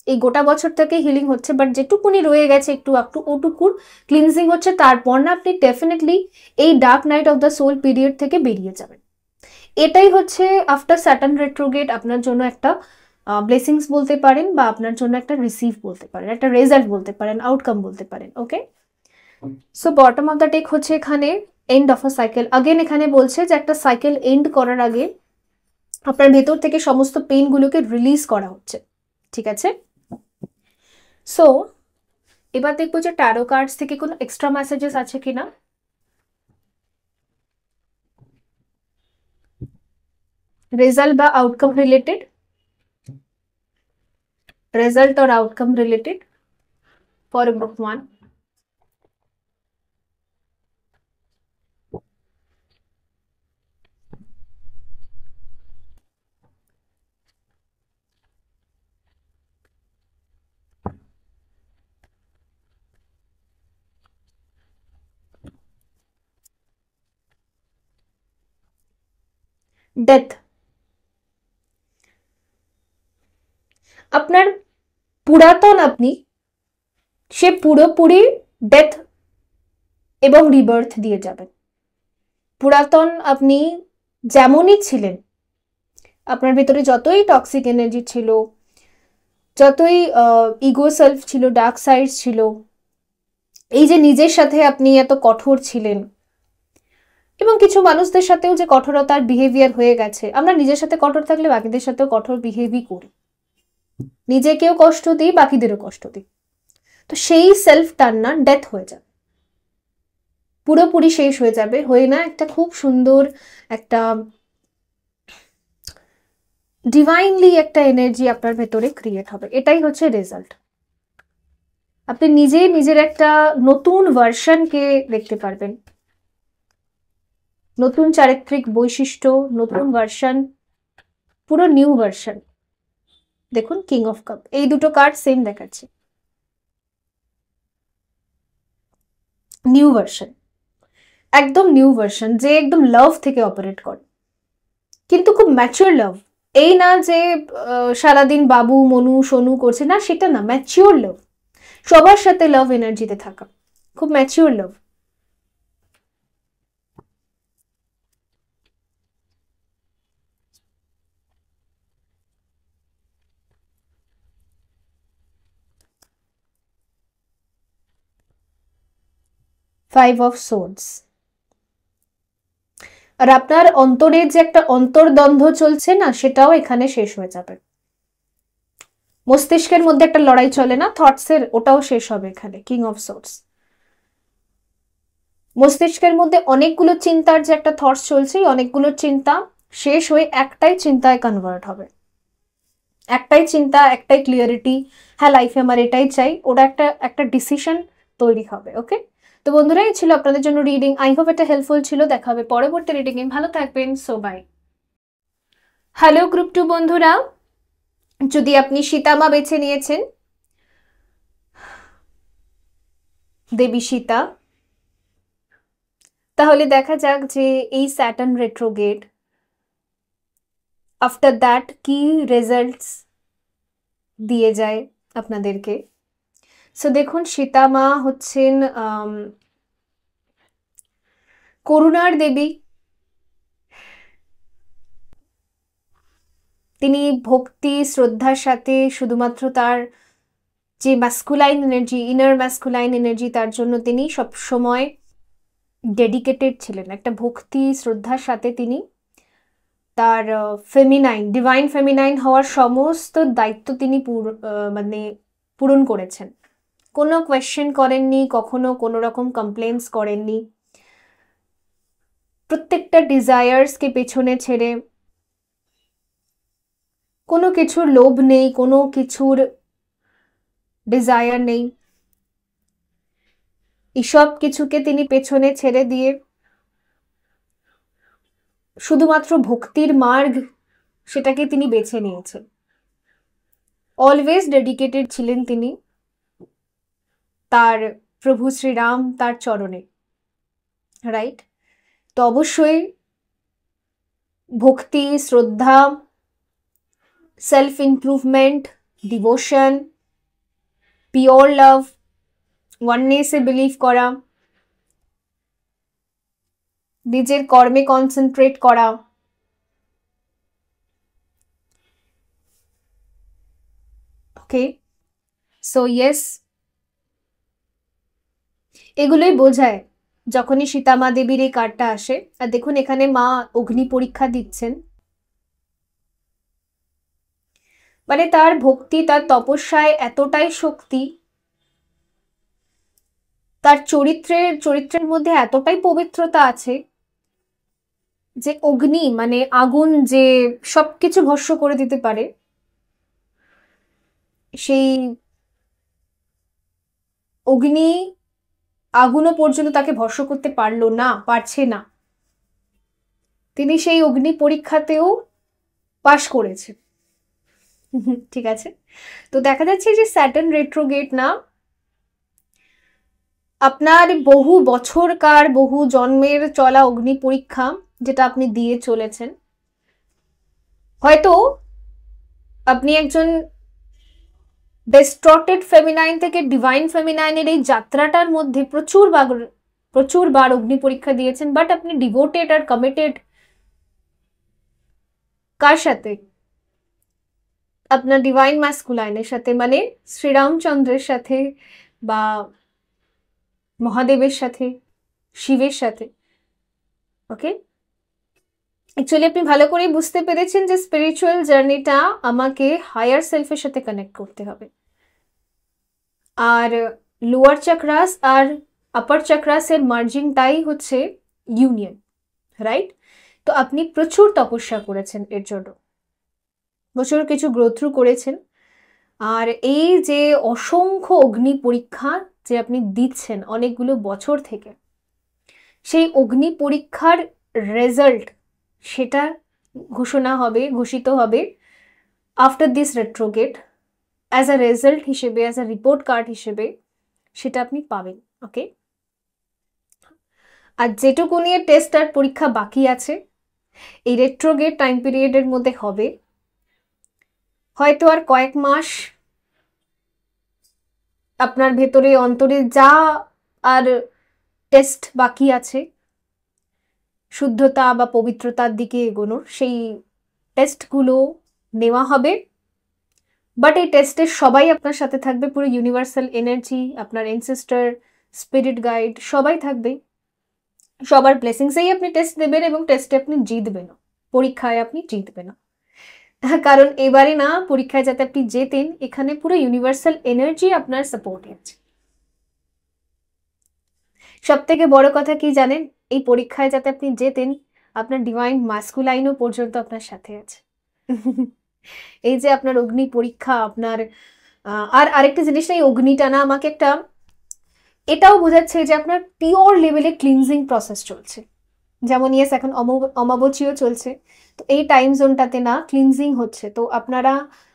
এই গোটা বছর থেকে হিলিং হচ্ছে, বাট যেটুকুনি রয়ে গেছে একটু একটু, ওটুকুর ক্লিনজিং হচ্ছে। তারপর না আপনি ডেফিনেটলি এই dark night of the soul period থেকে বেরিয়ে যাবেন। এটাই হচ্ছে আফটার স্যাটার্ন রেট্রোগেট আপনার জন্য একটা ব্লেসিংস বলতে পারেন, বা আপনার জন্য একটা রিসিভ বলতে পারেন, একটা রেজাল্ট বলতে পারেন, আউটকাম বলতে পারেন। Okay, so bottom of the deck হচ্ছে এখানে end of a cycle. Again এখানে বলছে যে একটা সাইকেল এন্ড করার আগে আপনার ভেতর থেকে সমস্ত পেইনগুলোকে রিলিজ করা হচ্ছে। ঠিক আছে, সো এবার দেখবো যে ট্যারো কার্ডস থেকে কোনো এক্সট্রা মেসেজেস আছে কিনা। রেজাল্ট বা আউটকাম রিলেটেড, রেজাল্ট और outcome related for group 1। Death, আপনার পুরাতন আপনি, সে পুরোপুরি ডেথ এবং রিবার্থ দিয়ে যাবেন। পুরাতন আপনি যেমনই ছিলেন, আপনার ভিতরে যতই টক্সিক এনার্জি ছিল, যতই ইগো সেলফ ছিল, ডার্ক সাইড ছিল, এই যে নিজের সাথে আপনি এত কঠোর ছিলেন, এবং কিছু মানুষদের সাথেও যে কঠোরতার বিহেভিয়ার হয়ে গেছে। আমরা নিজের সাথে কঠোর থাকলে বাকিদের সাথেও কঠোর বিহেভই করি, নিজেকেও কষ্ট দিই, বাকিদেরও কষ্ট দিই। তো সেই সেলফটার না ডেথ হয়ে যাবে, পুরোপুরি শেষ হয়ে যাবে। হয়ে না একটা খুব সুন্দর একটা ডিভাইনলি একটা এনার্জি আপনার ভেতরে ক্রিয়েট হবে। এটাই হচ্ছে রেজাল্ট। আপনি নিজে নিজের একটা নতুন ভার্সনকে দেখতে পারবেন, নতুন চারিত্রিক বৈশিষ্ট্য, নতুন ভার্সন, পুরো নিউ ভার্সন। দেখুন, কিং অফ কাপ, এই দুটো কার্ড সেম দেখাচ্ছে, নিউ ভার্সন, একদম নিউ ভার্সন, যে একদম লাভ থেকে অপারেট করে, কিন্তু খুব ম্যাচিওর লাভ। এই না যে সারাদিন বাবু মনু সোনু করছে না, সেটা না, ম্যাচিওর লাভ, সবার সাথে লাভ এনার্জিতে থাকা, খুব mature love. Five of swords. আর আপনার অন্তরে যে একটা অন্তর্দ্বন্দ্ব চলছে না, সেটাও এখানে শেষ হয়ে যাবে। মস্তিষ্কের মধ্যে একটা লড়াই চলে না থটসের, ওটাও শেষ হবে এখানে, কিং অফ সোর্ডস। মস্তিষ্কের মধ্যে অনেকগুলো চিন্তার যে একটা থটস চলছে, অনেকগুলো চিন্তা শেষ হয়ে একটাই চিন্তায় কনভার্ট হবে। একটাই চিন্তা, একটাই ক্লিয়ারিটি, হ্যাঁ লাইফে আমার এটাই চাই, ওটা একটা একটা ডিসিশন তৈরি হবে। ওকে, তো বন্ধুরা এই ছিল আপনাদের জন্য রিডিং। আই হোপ এটা হেল্পফুল ছিল। দেখা হবে পরবর্তী রিডিং এ। ভালো থাকবেন। So by. হ্যালো গ্রুপ 2 বন্ধুরা, যদি আপনি সীতামা বেছে নিয়েছেন, দেবী সীতা, তাহলে দেখা যাক যে এই স্যাটার্ন রেট্রোগেড আফটার দ্যাট কি রেজাল্টস দিয়ে যায় আপনাদেরকে। সো দেখুন, সীতামা হচ্ছেন করুণার দেবী। তিনি ভক্তি শ্রদ্ধার সাথে শুধুমাত্র তার যে masculine energy, inner masculine energy, তার জন্য তিনি সব সময় ডেডিকেটেড ছিলেন। একটা ভক্তি শ্রদ্ধার সাথে তিনি তার ফেমিনাইন, ডিভাইন ফেমিনাইন হওয়ার সমস্ত দায়িত্ব তিনি মানে পূরণ করেছেন। কোনো কোয়েশ্চেন করেননি, কখনো কোনো রকম কমপ্লেন্স করেননি। প্রত্যেকটা ডিজায়ার্সকে পেছনে ছেড়ে, কোনো কিছুর লোভ নেই, কোনো কিছুর ডিজায়ার নেই, এসব কিছুকে তিনি পেছনে ছেড়ে দিয়ে শুধুমাত্র ভক্তির মার্গ, সেটাকে তিনি বেছে নিয়েছেন। অলওয়েজ ডেডিকেটেড ছিলেন তিনি তার প্রভু শ্রীরাম, তার চরণে, রাইট? তো অবশ্যই ভক্তি, শ্রদ্ধা, self improvement, devotion, pure love, ওয়াননেসে বিলিভ করা, নিজের কর্মে কনসেন্ট্রেট করা, ওকে? সো ইয়েস, এগুলোই বোঝায় যখনই সীতামা দেবীর এই কার্ডটা আসে। আর দেখুন এখানে মা অগ্নি পরীক্ষা দিচ্ছেন, মানে তার ভক্তি, তার তপস্যায় এতটাই শক্তি, তার চরিত্রের মধ্যে এতটাই পবিত্রতা আছে যে অগ্নি মানে আগুন যে সবকিছু ভস্ম করে দিতে পারে, সেই অগ্নি আগুনও পর্যন্ত তাকে ভস্ম করতে পারছে না। তিনি সেই অগ্নি পরীক্ষাতেও পাশ করেছে। ঠিক আছে, তো দেখা যাচ্ছে যে স্যাটার্ন রেট্রোগেড না, আপনার বহু বছরকার, বহু জন্মের চলা অগ্নি পরীক্ষা যেটা আপনি দিয়ে চলেছেন, হয়তো আপনি একজন ডিস্টর্টেড ফেমিনাইন থেকে ডিভাইন ফেমিনাইনের এই যাত্রাটার মধ্যে প্রচুর বার অগ্নি পরীক্ষা দিয়েছেন, বাট আপনি ডিভোটেড আর কমিটেড কার সাথে? আপনার ডিভাইন ম্যাস্কুলাইনের সাথে, মানে শ্রীরামচন্দ্রের সাথে বা মহাদেবের সাথে, শিবের সাথে। ওকে, অ্যাকচুয়ালি আপনি ভালো করেই বুঝতে পেরেছেন যে স্পিরিচুয়াল জার্নিটা আমাকে হায়ার সেলফের সাথে কানেক্ট করতে হবে। আর লোয়ার চাকরাস আর আপার চাকরাসের মার্জিংটাই হচ্ছে ইউনিয়ন, রাইট? তো আপনি প্রচুর তপস্যা করেছেন এর জন্য, প্রচুর কিছু গ্রো থ্রু করেছেন। আর এই যে অসংখ্য অগ্নি পরীক্ষা যে আপনি দিচ্ছেন অনেকগুলো বছর থেকে, সেই অগ্নি পরীক্ষার রেজাল্ট সেটা ঘোষিত হবে after this retrograde. As a result হিসেবে, অ্যাজ আ রিপোর্ট কার্ড হিসেবে সেটা আপনি পাবেন। ওকে, আর যেটুকু নিয়ে টেস্ট আর পরীক্ষা বাকি আছে এই রেট্রোগেড টাইম পিরিয়ডের মধ্যে হবে, হয়তো আর কয়েক মাস আপনার ভেতরে অন্তরে যা আর টেস্ট বাকি আছে শুদ্ধতা বা পবিত্রতার দিকে এগোনোর, সেই টেস্টগুলো নেওয়া হবে। বাট এই টেস্টের সবাই আপনার সাথে থাকবে, পুরো ইউনিভার্সাল এনার্জি, আপনার এনসেস্টার, স্পিরিট গাইড সবাই থাকবে। সবার ব্লেসিংসেই আপনি টেস্ট দেবেন এবং টেস্টে আপনি জিতবেন, পরীক্ষায় আপনি জিতবেন না। কারণ এবারে না পরীক্ষায় যাতে আপনি জেতেন, এখানে পুরো ইউনিভার্সাল এনার্জি আপনার সাপোর্টে আছে। সব থেকে বড় কথা কি জানেন, এই পরীক্ষায় যাতে আপনি জেতেন, আপনার ডিভাইন মাস্কুলাইনও পর্যন্ত আপনার সাথে আছে। এই যে আপনার অগ্নি পরীক্ষা, আপনার আর আরেকটা জিনিস না, এই অগ্নিটা না আমাকে একটা এটাও বোঝাচ্ছে যে আপনার পিওর লেভেলে ক্লিনজিং প্রসেস চলছে। যেমন ইয়েস এখন অমাবস্যাও চলছে, তো এই টাইম জোনটাতে না ক্লিনজিং হচ্ছে। তো আপনারা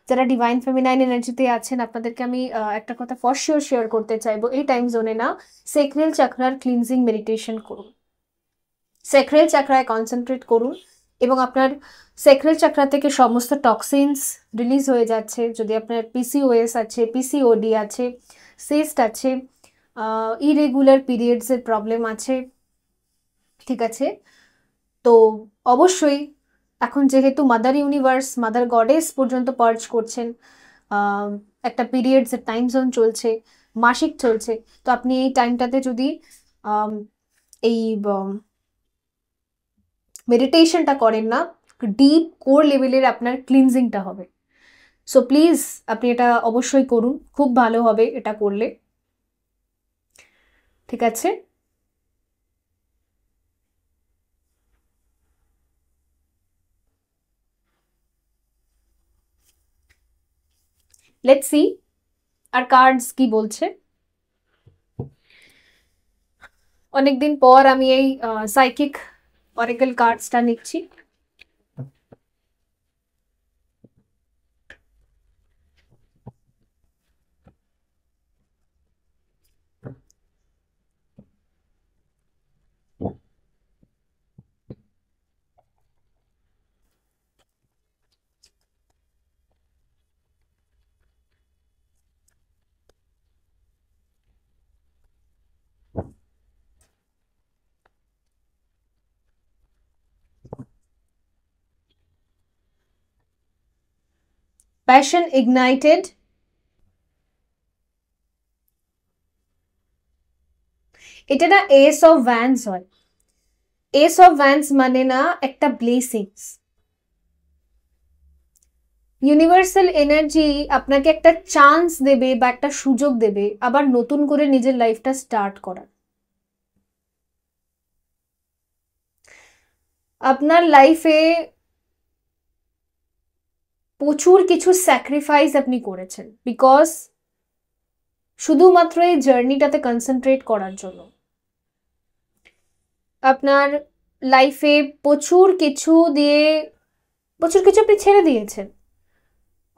যারা ডিভাইন ফেমিনাইন এনার্জিতে আছেন, আপনাদেরকে আমি একটা কথা ফর শিওর শেয়ার করতে চাইবো, এই টাইম জোনে না সেক্রেল চাকরার ক্লিনজিং মেডিটেশন করুন, সেক্রেল চাকরায় কনসেন্ট্রেট করুন এবং আপনার সেক্রেল চাকরা থেকে সমস্ত টক্সিনস রিলিজ হয়ে যাচ্ছে। যদি আপনার পিসিওএস আছে, পিসিওডি আছে, সিস্ট আছে, ইরেগুলার পিরিয়ডসের প্রবলেম আছে, ঠিক আছে, তো অবশ্যই এখন যেহেতু মাদার ইউনিভার্স, মাদার গডেস পর্যন্ত পার্চ করছেন, একটা পিরিয়ডসের টাইম জোন চলছে, মাসিক চলছে, তো আপনি এই টাইমটাতে যদি এই মেডিটেশনটা করেন না, ডিপ কোর লেভেলের আপনার ক্লিনজিংটা হবে। সো প্লিজ আপনি এটা অবশ্যই করুন, খুব ভালো হবে এটা করলে, ঠিক আছে। লেটস সি আর কার্ডস কি বলছে। অনেকদিন পর আমি এই সাইকিক অরেকল কার্ডসটা নিচ্ছি। প্যাশন ইগনাইটেড, এটা না এস অফ ভ্যান্স হয়। এস অফ ভ্যান্স মানে না একটা ব্লেসিংস, ইউনিভার্সাল এনার্জি আপনাকে একটা চান্স দেবে বা একটা সুযোগ দেবে আবার নতুন করে নিজের লাইফটা স্টার্ট করার। আপনার লাইফে প্রচুর কিছু স্যাক্রিফাইস আপনি করেছেন বিকজ শুধুমাত্র এই জার্নিটাতে কনসেন্ট্রেট করার জন্য। আপনার লাইফে প্রচুর কিছু আপনি ছেড়ে দিয়েছেন।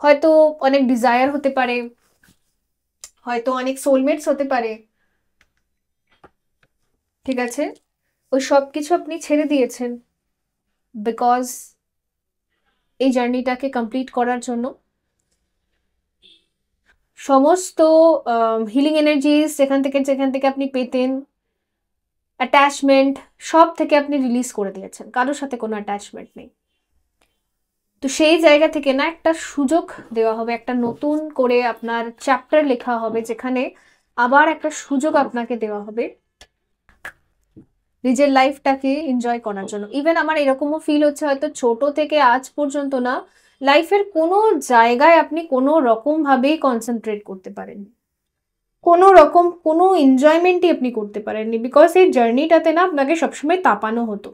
হয়তো অনেক ডিজায়ার হতে পারে, হয়তো অনেক সোলমেটস হতে পারে, ঠিক আছে, ওই সব কিছু আপনি ছেড়ে দিয়েছেন বিকজ এই জার্নিটাকে কমপ্লিট করার জন্য। সমস্ত হিলিং এনার্জিস যেখান থেকে আপনি পেতেন, অ্যাটাচমেন্ট, সব থেকে আপনি রিলিজ করে দিয়েছেন, কারোর সাথে কোনো অ্যাটাচমেন্ট নেই। তো সেই জায়গা থেকে না একটা সুযোগ দেওয়া হবে, একটা নতুন করে আপনার চ্যাপ্টার লেখা হবে, যেখানে আবার একটা সুযোগ আপনাকে দেওয়া হবে নিজের লাইফটাকে এনজয় করার জন্য। ইভেন আমার এরকমও ফিল হচ্ছে হয়তো ছোট থেকে আজ পর্যন্ত না লাইফের কোনো জায়গায় আপনি কোনো রকম ভাবেই কনসেন্ট্রেট করতে পারেননি, কোনো রকম কোনো এনজয়মেন্টই আপনি করতে পারেননি বিকজ এই জার্নিটাতে না আপনাকে সবসময় তাপানো হতো,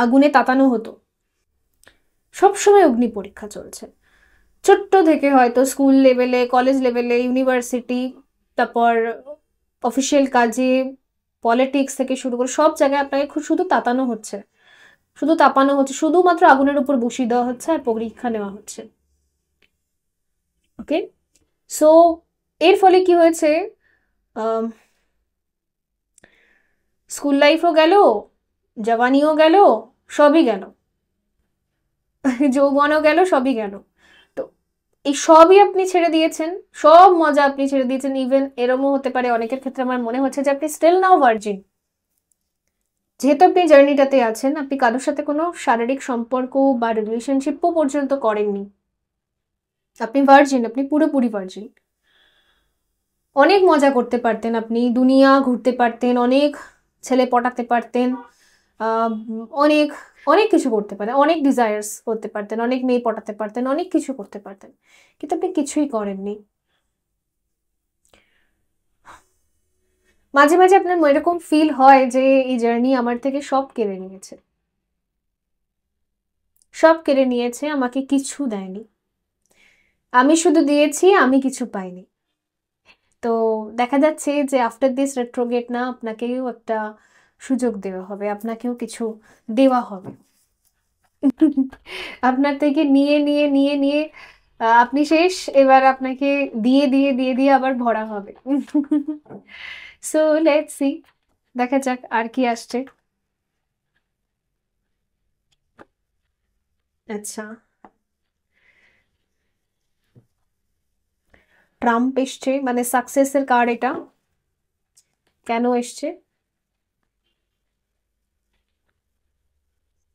আগুনে তাতানো হতো, সবসময় অগ্নি পরীক্ষা চলছে। ছোট্ট থেকে হয়তো স্কুল লেভেলে, কলেজ লেভেলে, ইউনিভার্সিটি, তারপর অফিসিয়াল কাজে, পলিটিক্স থেকে শুরু করে সব জায়গায় আপনাকে শুধু তাতানো হচ্ছে, শুধু তাপানো হচ্ছে, শুধুমাত্র আগুনের উপর বসিয়ে দেওয়া হচ্ছে আর পরীক্ষা নেওয়া হচ্ছে। ওকে, সো এর ফলে কি হয়েছে, স্কুল লাইফও গেল, জওয়ানিও গেল, সবই গেল, যৌবনও গেল, সবই গেল। তো এই সবই আপনি ছেড়ে দিয়েছেন, সব মজা আপনি ছেড়ে দিয়েছেন। ইভেন এরমও হতে পারে অনেকের ক্ষেত্রে আমার মনে হচ্ছে যে আপনি স্টিল নাও ভার্জিন। যেহেতু আপনি জার্নিটাতে আছেন, আপনি কারোর সাথে কোনো শারীরিক সম্পর্ক বা রিলেশনশিপও পর্যন্ত করেননি, আপনি ভার্জিন, আপনি পুরোপুরি ভার্জিন। অনেক মজা করতে পারতেন আপনি, দুনিয়া ঘুরতে পারতেন, অনেক ছেলে পটাতে পারতেন, অনেক অনেক কিছু করতে পারতেন, অনেক ডিজায়ার্স করতে পারতেন, অনেক মেয়ে পটাতে পারতেন, অনেক কিছু করতে পারতেন, কিন্তু আপনি কিছুই করেননি। মাঝে মাঝে আপনার এরকম ফিল হয় যে এই জার্নি আমার থেকে সব কেড়ে নিয়েছে, সব কেড়ে নিয়েছে, আমাকে কিছু দেয়নি, আমি শুধু দিয়েছি, আমি কিছু পাইনি। তো দেখা যাচ্ছে যে আফটার দিস রেট্রোগেট না, আপনাকেও একটা সুযোগ দেওয়া হবে, আপনাকেও কিছু দেওয়া হবে। আপনার থেকে নিয়ে নিয়ে নিয়ে নিয়ে আপনি শেষ, এবার আপনাকে দিয়ে দিয়ে দিয়ে দিয়ে আবার ভরা হবে। সো লেটস সি, দেখা যাক আর কি আসছে। আচ্ছা, ট্রাম্প এসছে, মানে সাকসেসের কার্ড এটা। কেন এসছে,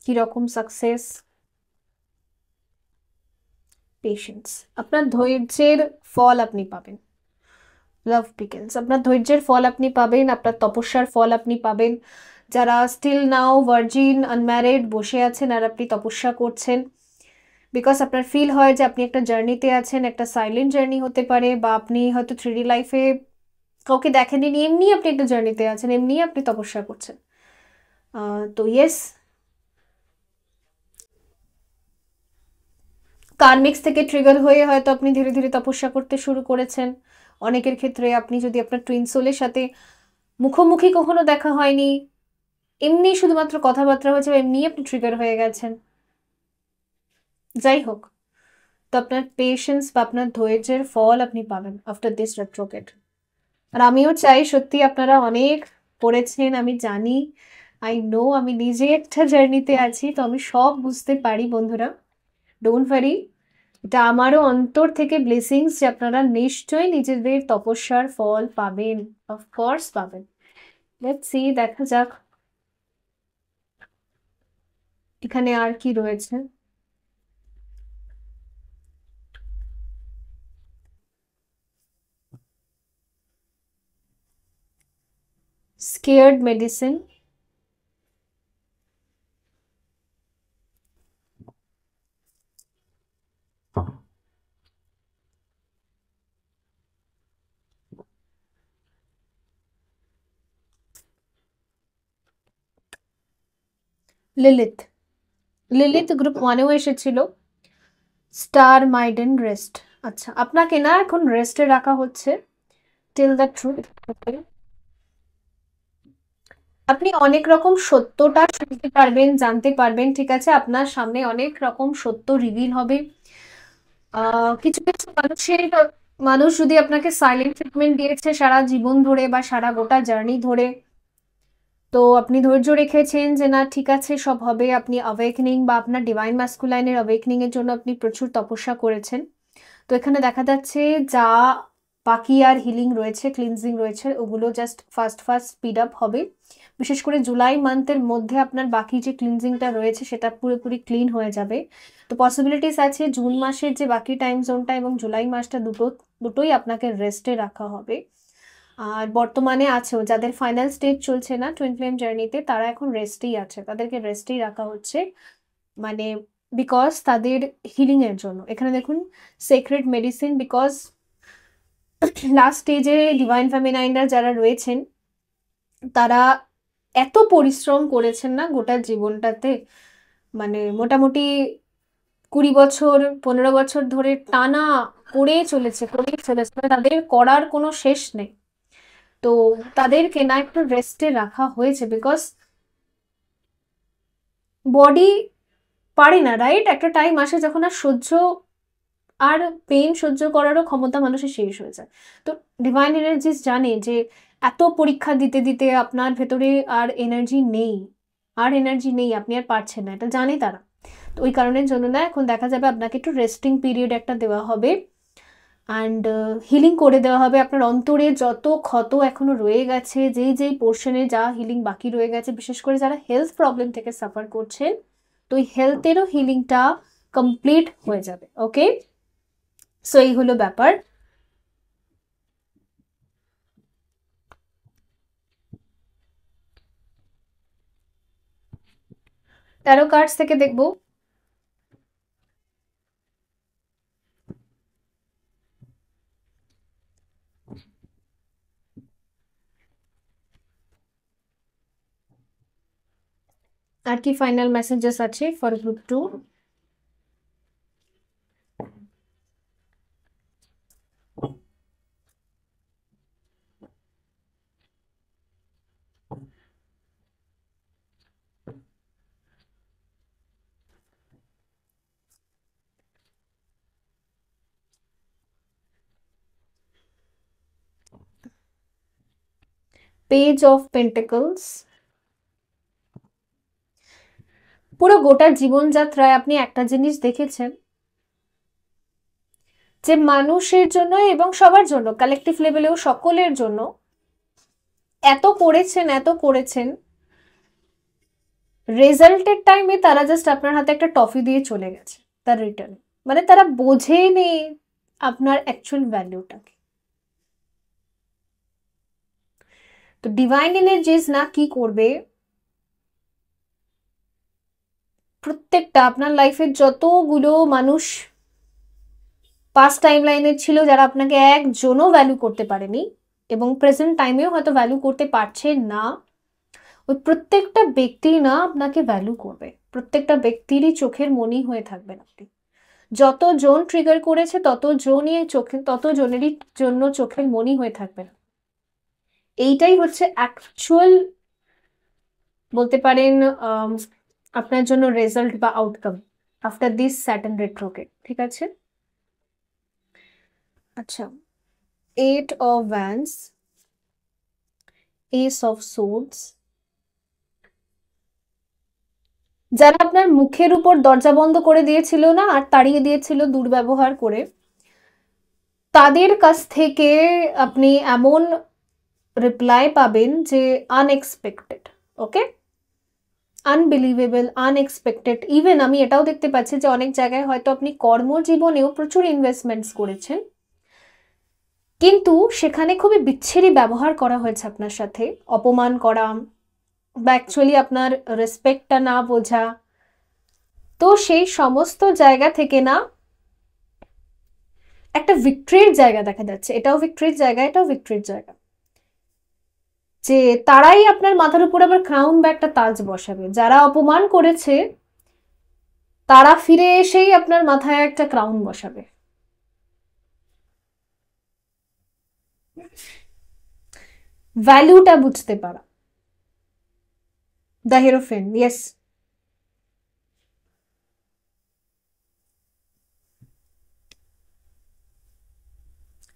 কি রকম সাকসেস? পেশেন্স, আপনার ধৈর্যের ফল আপনি পাবেন। লাভ বিগিনস, আপনার ধৈর্যের ফল আপনি পাবেন, আপনার তপস্যার ফল আপনি পাবেন। যারা স্টিল নাও ভার্জিন আনম্যারিড বসে আছেন আর আপনি তপস্যা করছেন, বিকজ আপনার ফিল হয় যে আপনি একটা জার্নিতে আছেন, একটা সাইলেন্ট জার্নি হতে পারে, বা আপনি হয়তো 3D লাইফে কাউকে দেখেনি, এমনি আপনি একটা জার্নিতে আছেন, এমনি আপনি তপস্যা করছেন। তো ইয়েস, কার্মিক্স থেকে ট্রিগার হয়ে হয়তো আপনি ধীরে ধীরে তপস্যা করতে শুরু করেছেন। অনেকের ক্ষেত্রে আপনি যদি আপনার টুইন সোলের সাথে মুখোমুখি কখনো দেখা হয়নি, এমনি শুধুমাত্র কথাবার্তা হয়েছে, বা এমনি আপনি ট্রিগার হয়ে গেছেন, যাই হোক, তো আপনার পেশেন্স বা আপনার ধৈর্যের ফল আপনি পাবেন আফটার দিস রেট্রোগেট। আর আমিও চাই সত্যি আপনারা অনেক পড়েছেন, আমি জানি, আই নো, আমি নিজে একটা জার্নিতে আছি, তো আমি সব বুঝতে পারি বন্ধুরা, ডোন্ট ওয়ারি। এটা আমারও অন্তর থেকে ব্লেসিংস যে আপনারা নিশ্চয়ই নিজেদের তপস্যার ফল পাবেন, অফকোর্স পাবেন। লেটস সি, দেখা যাক এখানে আর কি রয়েছে। Scared medicine, Lilith, Lilith group ওয়ানেও এসেছিল, স্টার মাইডেন রেস্ট। আচ্ছা, আপনাকে না এখন রেস্টে রাখা হচ্ছে টিল দ্য ট্রুথ। আপনি অনেক রকম সত্যটা শুনতে পারবেন, জানতে পারবেন, ঠিক আছে, আপনার সামনে অনেক রকম সত্য রিভিল হবে। কিছু কিছু মানুষ যদি আপনাকে সাইলেন্ট ট্রিটমেন্ট দিয়েছে সারা জীবন ধরে বা সারা গোটা জার্নি ধরে, তো আপনি ধৈর্য রেখেছেন যে না ঠিক আছে সব হবে, আপনি অ্যাওয়েকনিং বা আপনার ডিভাইন ম্যাসকুলাইনের অ্যাওয়েকনিং এর জন্য আপনি প্রচুর তপস্যা করেছেন। তো এখানে দেখা যাচ্ছে যা বাকি আর হিলিং রয়েছে, ক্লিনজিং রয়েছে, ওগুলো just first first speed up হবে। বিশেষ করে জুলাই মান্থের মধ্যে আপনার বাকি যে ক্লিনজিংটা রয়েছে সেটা পুরোপুরি ক্লিন হয়ে যাবে। তো পসিবিলিটিস আছে জুন মাসের যে বাকি টাইম জোনটা এবং জুলাই মাসটা দুটোই আপনাকে রেস্টে রাখা হবে। আর বর্তমানে আছেও যাদের ফাইনাল স্টেজ চলছে না টুইন ফ্লেম জার্নিতে, তারা এখন রেস্টেই আছে, তাদেরকে রেস্টেই রাখা হচ্ছে, মানে বিকজ তাদের হিলিং এর জন্য। এখানে দেখুন সেক্রেট মেডিসিন, বিকজ লাস্ট স্টেজে ডিভাইন ফেমিনাইনরা যারা রয়েছেন তারা এত পরিশ্রম করেছেন না গোটা জীবনটাতে, মানে মোটামুটি 20 বছর 15 বছর ধরে টানা করেই চলেছে, মানে তাদের করার কোনো শেষ নেই। তো তাদেরকে না একটু রেস্টে রাখা হয়েছে, বিকজ বডি পারে না, রাইট? একটা টাইম আসে যখন আর পেইন সহ্য করারও ক্ষমতা মানুষের শেষ হয়ে যায়। তো ডিভাইন এনার্জিস জানে যে এত পরীক্ষা দিতে দিতে আপনার ভেতরে আর এনার্জি নেই, আপনি আর পারছেন না, এটা জানে তারা। তো ওই কারণের জন্য না এখন দেখা যাবে আপনাকে একটু রেস্টিং পিরিয়ড একটা দেওয়া হবে অ্যান্ড হিলিং করে দেওয়া হবে। আপনার অন্তরে যত ক্ষত এখনো রয়ে গেছে, যেই যেই পোর্শনে যা হিলিং বাকি রয়ে গেছে, বিশেষ করে যারা হেলথ প্রবলেম থেকে সাফার করছেন, তো ওই হেলথেরও হিলিংটা কমপ্লিট হয়ে যাবে। ওকে, সো এই হলো ব্যাপার। ট্যারো কার্ডস থেকে দেখবো। আর কি ফাইনাল মেসেজেস আছে for group 2? Page of pentacles. পুরো গোটা জীবনযাত্রায় আপনি একটা জিনিস দেখেছেন যে মানুষের জন্য এবং সবার জন্য, কালেকটিভ লেভেলেও সকলের জন্য এত করেছেন, এত করেছেন, রেজাল্টের টাইমে তারা জাস্ট আপনার হাতে একটা টফি দিয়ে চলে গেছে তার রিটার্নে। মানে তারা বোঝেনি আপনার অ্যাকচুয়াল ভ্যালুটাকে। তো ডিভাইন এনার্জিস না কি করবে, প্রত্যেকটা আপনার লাইফের যতগুলো মানুষ পাস্ট টাইম লাইনে ছিল যারা আপনাকে একজনও ভ্যালু করতে পারেনি এবং প্রেজেন্ট টাইমেও হয়তো ভ্যালু করতে পারছে না, ওই প্রত্যেকটা ব্যক্তি না আপনাকে ভ্যালু করবে। প্রত্যেকটা ব্যক্তিরই চোখের মনি হয়ে থাকবেন আপনি। যতজন ট্রিগার করেছে ততজনেরই জন্য চোখের মনি হয়ে থাকবেন। এইটাই হচ্ছে অ্যাকচুয়াল, বলতে পারেন আপনার জন্য রেজাল্ট বা outcome after this Saturn retrograde. ঠিক আছে, আচ্ছা, 8 of Wands, Ace of Swords। যারা আপনার মুখের উপর দরজা বন্ধ করে দিয়েছিল না আর তাড়িয়ে দিয়েছিল দুর্ব্যবহার করে, তাদের কাছ থেকে আপনি এমন রিপ্লাই পাবেন যে আনএক্সপেক্টেড। ওকে, আনবিলিভেবল, আনএক্সপেক্টেড। ইভেন আমি এটাও দেখতে পাচ্ছি যে অনেক জায়গায় হয়তো আপনি কর্মজীবনেও প্রচুর ইনভেস্টমেন্টস করেছেন, কিন্তু সেখানে খুবই বিচ্ছিরি ব্যবহার করা হয়েছে আপনার সাথে, অপমান করা বা অ্যাকচুয়ালি আপনার রেসপেক্টটা না বোঝা। তো সেই সমস্ত জায়গা থেকে না একটা ভিক্টরির জায়গা দেখা যাচ্ছে। এটাও ভিক্টরির জায়গা, এটাও ভিক্টরির জায়গা, যে তারাই আপনার মাথার উপর আবার ক্রাউন বা একটা তাজ বসাবে। যারা অপমান করেছে তারা ফিরে এসেই আপনার মাথায় একটা ক্রাউন বসাবে। ভ্যালুটা বুঝতে পারা। The hierophant, yes.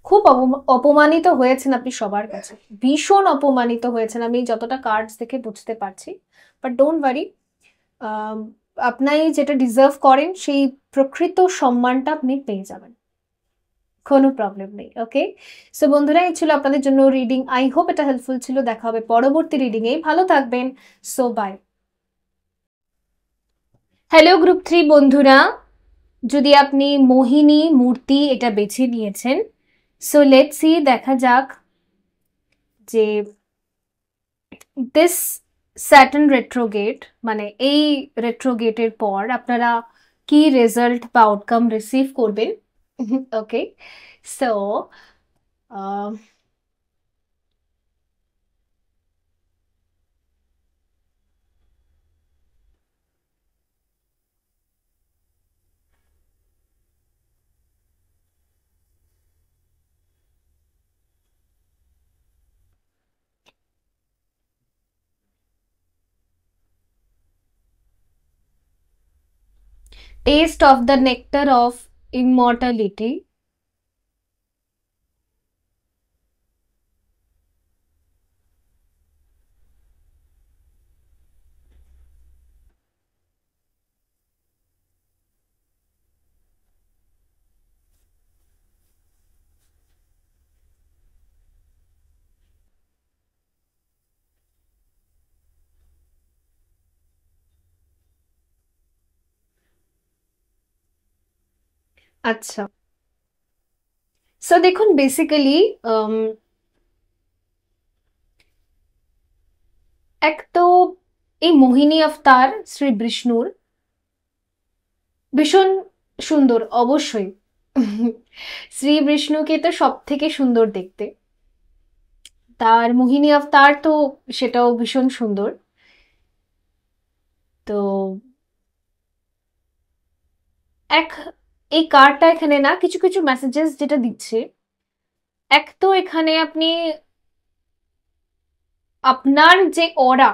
খুব অপমানিত হয়েছেন আপনি সবার কাছে, ভীষণ অপমানিত হয়েছেন, আমি যতটা কার্ডস দেখে বুঝতে পারছি। বাট ডোন্ট ওয়ারি, আপনি যেটা ডিজার্ভ করেন সেই প্রকৃত সম্মানটা আপনি পেয়ে যাবেন, কোনো প্রবলেম নেই। ওকে, সো বন্ধুরা, এই ছিল আপনাদের জন্য রিডিং। আই হোপ এটা হেল্পফুল ছিল। দেখা হবে পরবর্তী রিডিংয়ে। ভালো থাকবেন। So by. হ্যালো গ্রুপ 3 বন্ধুরা, যদি আপনি মোহিনী মূর্তি এটা বেছে নিয়েছেন, সো লেটস সি, দেখা যাক যে দিস স্যাটার্ন রেট্রোগেট, মানে এই রেট্রোগেটের পর আপনারা কি রেজাল্ট বা আউটকাম রিসিভ করবেন। Okay, so taste of the nectar of immortality, আচ্ছা, সো দেখুন বেসিক্যালি এক তো এই মোহিনী অবতার শ্রী বিষ্ণুর ভীষণ সুন্দর অবশ্যই। শ্রী বিষ্ণুকে তো সব থেকে সুন্দর দেখতে, তার মোহিনী অবতার তো সেটাও ভীষণ সুন্দর। তো এক এই কার্ডটা এখানে না কিছু কিছু মেসেজেস যেটা দিচ্ছে, এক তো এখানে আপনি আপনার যে অরা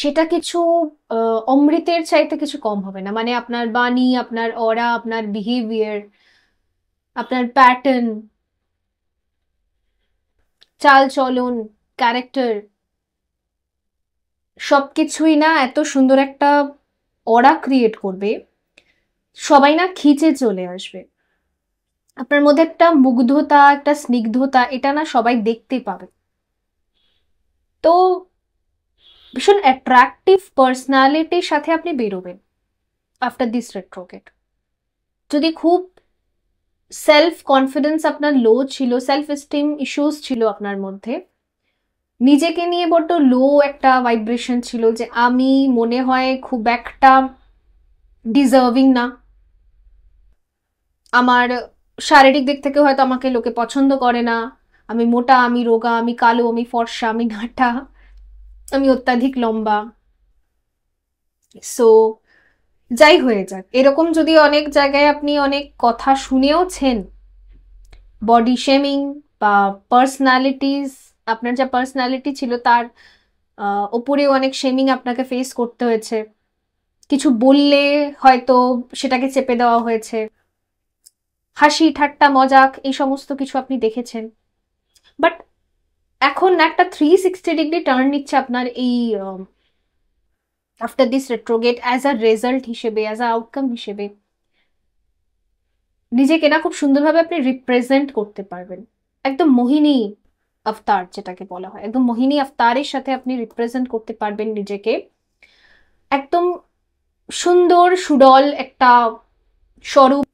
সেটা কিছু অমৃতের চাইতে কিছু কম হবে না, মানে আপনার বাণী, আপনার অরা, আপনার বিহেভিয়ার, আপনার প্যাটার্ন, চাল চলন, ক্যারেক্টার, সবকিছুই না এত সুন্দর একটা অরা ক্রিয়েট করবে, সবাই না খিচে চলে আসবে। আপনার মধ্যে একটা মুগ্ধতা, একটা স্নিগ্ধতা, এটা না সবাই দেখতে পাবে। তো ভীষণ অ্যাট্রাকটিভ পার্সোনালিটির সাথে আপনি বেরোবেন আফটার দিস রেট্রোগেট। যদি খুব সেলফ কনফিডেন্স আপনার লো ছিল, সেলফ এস্টিম ইস্যুস ছিল আপনার মধ্যে, নিজেকে নিয়ে বড্ড লো একটা ভাইব্রেশন ছিল যে আমি মনে হয় খুব একটা ডিজার্ভিং না, আমার শারীরিক দিক থেকে হয়তো আমাকে লোকে পছন্দ করে না, আমি মোটা, আমি রোগা, আমি কালো, আমি ফর্সা, আমি নাটা, আমি অত্যাধিক লম্বা। সো যাই হয়ে যাক, এরকম যদি অনেক জায়গায় আপনি অনেক কথা শুনেওছেন, বডি শেমিং বা পার্সোনালিটিস, আপনার যা পার্সোনালিটি ছিল তার ওপরেও অনেক শেমিং আপনাকে ফেস করতে হয়েছে, কিছু বললে হয়তো সেটাকে চেপে দেওয়া হয়েছে, হাসি ঠাট্টা মজাক এই সমস্ত কিছু আপনি দেখেছেন, বাট এখন একটা 360 ডিগ্রি টার্ন নিচ্ছে আপনার এই after this retrograde, as a result হিসেবে, অ্যাজ আ আউটকাম হিসেবে নিজেকে না খুব সুন্দরভাবে আপনি রিপ্রেজেন্ট করতে পারবেন। একদম মোহিনী অবতার যেটাকে বলা হয়, একদম মোহিনী অবতারের সাথে আপনি রিপ্রেজেন্ট করতে পারবেন নিজেকে। একদম সুন্দর সুডল একটা স্বরূপ।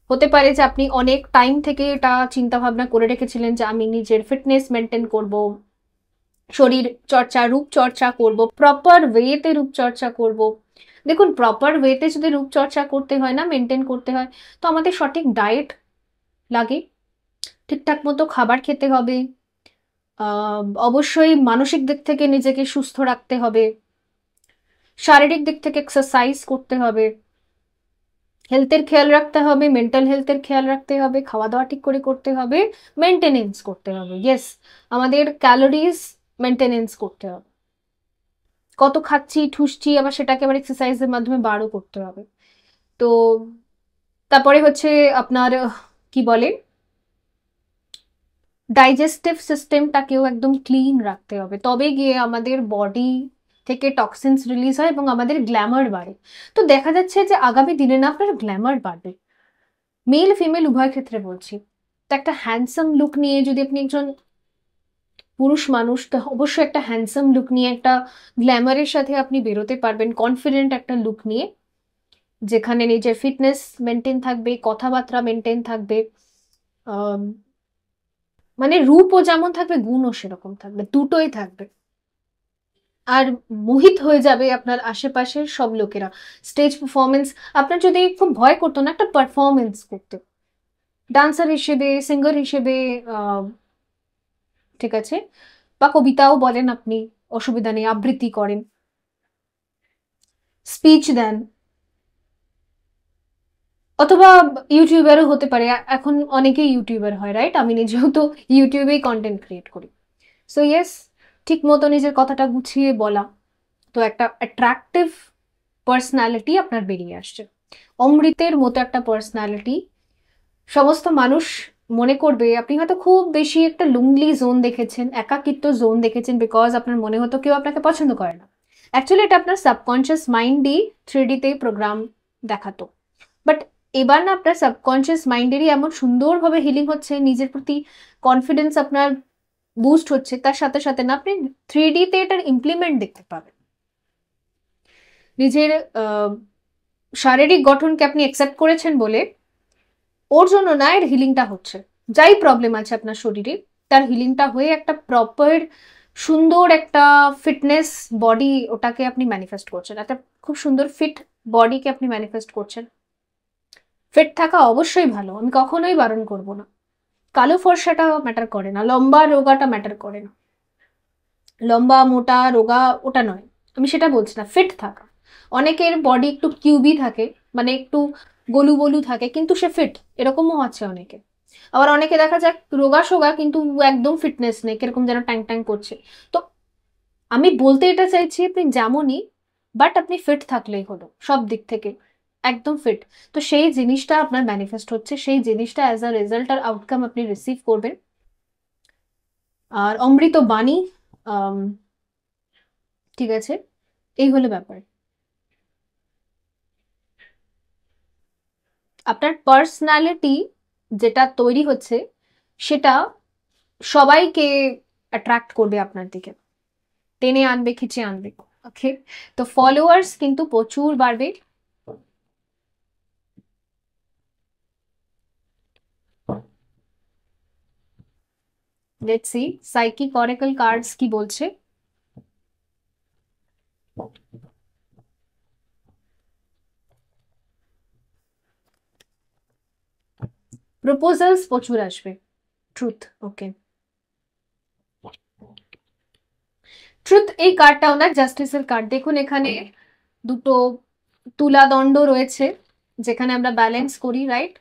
হতে পারে যে আপনি অনেক টাইম থেকে এটা চিন্তা ভাবনা করে রেখেছিলেন যে আমি নিজের ফিটনেস মেনটেন করব, শরীর চর্চা, রূপচর্চা করব, প্রপার ওয়েতে রূপচর্চা করব। দেখুন প্রপার ওয়েতে যদি রূপচর্চা করতে হয় না, মেনটেন করতে হয়, তো আমাদের সঠিক ডায়েট লাগে, ঠিকঠাক মতো খাবার খেতে হবে, অবশ্যই মানসিক দিক থেকে নিজেকে সুস্থ রাখতে হবে, শারীরিক দিক থেকে এক্সারসাইজ করতে হবে, হেলথের খেয়াল রাখতে হবে, মেন্টাল হেলথের খেয়াল রাখতে হবে, খাওয়া দাওয়া ঠিক করে করতে হবে, মেনটেনেন্স করতে হবে। ইয়েস, আমাদের ক্যালোরিজ মেনটেনেন্স করতে হবে, কত খাচ্ছি ঠুসছি আবার সেটাকে আবার এক্সারসাইজের মাধ্যমে বারও করতে হবে। তো তারপরে হচ্ছে আপনার কি বলে ডাইজেস্টিভ সিস্টেমটাকেও একদম ক্লিন রাখতে হবে, তবে গিয়ে আমাদের বডি থেকে টক্সিনস রিলিজ হয় এবং আমাদের গ্ল্যামার বাড়ে। তো দেখা যাচ্ছে যে আগামী দিনে না আপনার গ্ল্যামার বাড়বে, মেল ফিমেল উভয় ক্ষেত্রে বলছি। তো একটা হ্যান্ডসাম লুক নিয়ে যদি আপনি একজন পুরুষ মানুষ, তো অবশ্যই একটা হ্যান্ডসাম লুক নিয়ে, একটা গ্ল্যামারের সাথে আপনি বেরোতে পারবেন, কনফিডেন্ট একটা লুক নিয়ে, যেখানে নিজের ফিটনেস মেনটেন থাকবে, কথাবার্তা মেনটেন থাকবে, আম, মানে রূপও যেমন থাকবে গুণও সেরকম থাকবে, দুটোই থাকবে। আর মোহিত হয়ে যাবে আপনার আশেপাশের সব লোকেরা। স্টেজ পারফরমেন্স, আপনার যদি খুব ভয় করতো না একটা পারফরমেন্স করতে, ডান্সার হিসেবে, সিঙ্গার হিসেবে, ঠিক আছে, বা কবিতাও বলেন আপনি, অসুবিধা নেই, আবৃত্তি করেন, স্পিচ দেন, অথবা ইউটিউবারও হতে পারে, এখন অনেকেই ইউটিউবার হয়, রাইট? আমি নিজেও তো ইউটিউবেই কন্টেন্ট ক্রিয়েট করি। সো ইয়েস, ঠিক মতো নিজের কথাটা গুছিয়ে বলা, তো একটা অ্যাট্রাকটিভ পার্সোনালিটি আপনার বেরিয়ে আসছে, অমৃতের মতো একটা পার্সোনালিটি। সমস্ত মানুষ মনে করবে আপনি হয়তো খুব বেশি একটা লোনলি জোন দেখেছেন, একাকিত্ব জোন দেখেছেন, বিকজ আপনার মনে হতো কেউ আপনাকে পছন্দ করে না। অ্যাকচুয়ালি এটা আপনার সাবকনশিয়াস মাইন্ডই 3D-তে প্রোগ্রাম দেখাতো, বাট এবার না আপনার সাবকনশিয়াস মাইন্ডেরই এমন সুন্দরভাবে হিলিং হচ্ছে, নিজের প্রতি কনফিডেন্স আপনার বুস্ট হচ্ছে, তার সাথে সাথে না আপনি 3D-তে এটার ইমপ্লিমেন্ট দেখতে পাবেন। নিজের শারীরিক গঠনকে আপনি অ্যাকসেপ্ট করেছেন বলে ওর জন্য না এর হিলিংটা হচ্ছে। যাই প্রবলেম আছে আপনার শরীরে তার হিলিংটা হয়ে একটা প্রপার সুন্দর একটা ফিটনেস বডি ওটাকে আপনি ম্যানিফেস্ট করছেন, একটা খুব সুন্দর ফিট বডিকে আপনি ম্যানিফেস্ট করছেন। ফিট থাকা অবশ্যই ভালো, আমি কখনোই বারণ করব না। কালো ফর্সাটা ম্যাটার করে না, লম্বা রোগাটা ম্যাটার করে না, লম্বা মোটা রোগা ওটা নয়, আমি সেটা বলছি না। ফিট থাকা, অনেকের বডি একটু কিউবি থাকে, মানে একটু গলু বলু থাকে কিন্তু সে ফিট, এরকমও আছে অনেকে। আবার অনেকে দেখা যায় রোগা সোগা কিন্তু একদম ফিটনেস নেই, কিরকম যেন ট্যাং ট্যাং করছে। তো আমি বলতে এটা চাইছি আপনি যেমনই, বাট আপনি ফিট থাকলেই হলো সব দিক থেকে, একদম ফিট। তো সেই জিনিসটা আপনার ম্যানিফেস্ট হচ্ছে, সেই জিনিসটা অ্যাজ আ রেজাল্ট আর আউটকাম আপনি রিসিভ করবেন। আর অমৃত বাণী, ঠিক আছে, এই হলো ব্যাপার। আপনার পার্সোনালিটি যেটা তৈরি হচ্ছে সেটা সবাইকে অ্যাট্রাক্ট করবে আপনার দিকে, টেনে আনবে, খিচে আনবে। ওকে, তো ফলোয়ার্স কিন্তু প্রচুর বাড়বে। Let's see psychic oracle cards কি বলছে। প্রপোজালস প্রচুর আসবে। ট্রুথ, ওকে, ট্রুথ এই কার্ডটাও না জাস্টিসের কার্ড। দেখুন এখানে দুটো তুলা দণ্ড রয়েছে, যেখানে আমরা ব্যালেন্স করি, রাইট,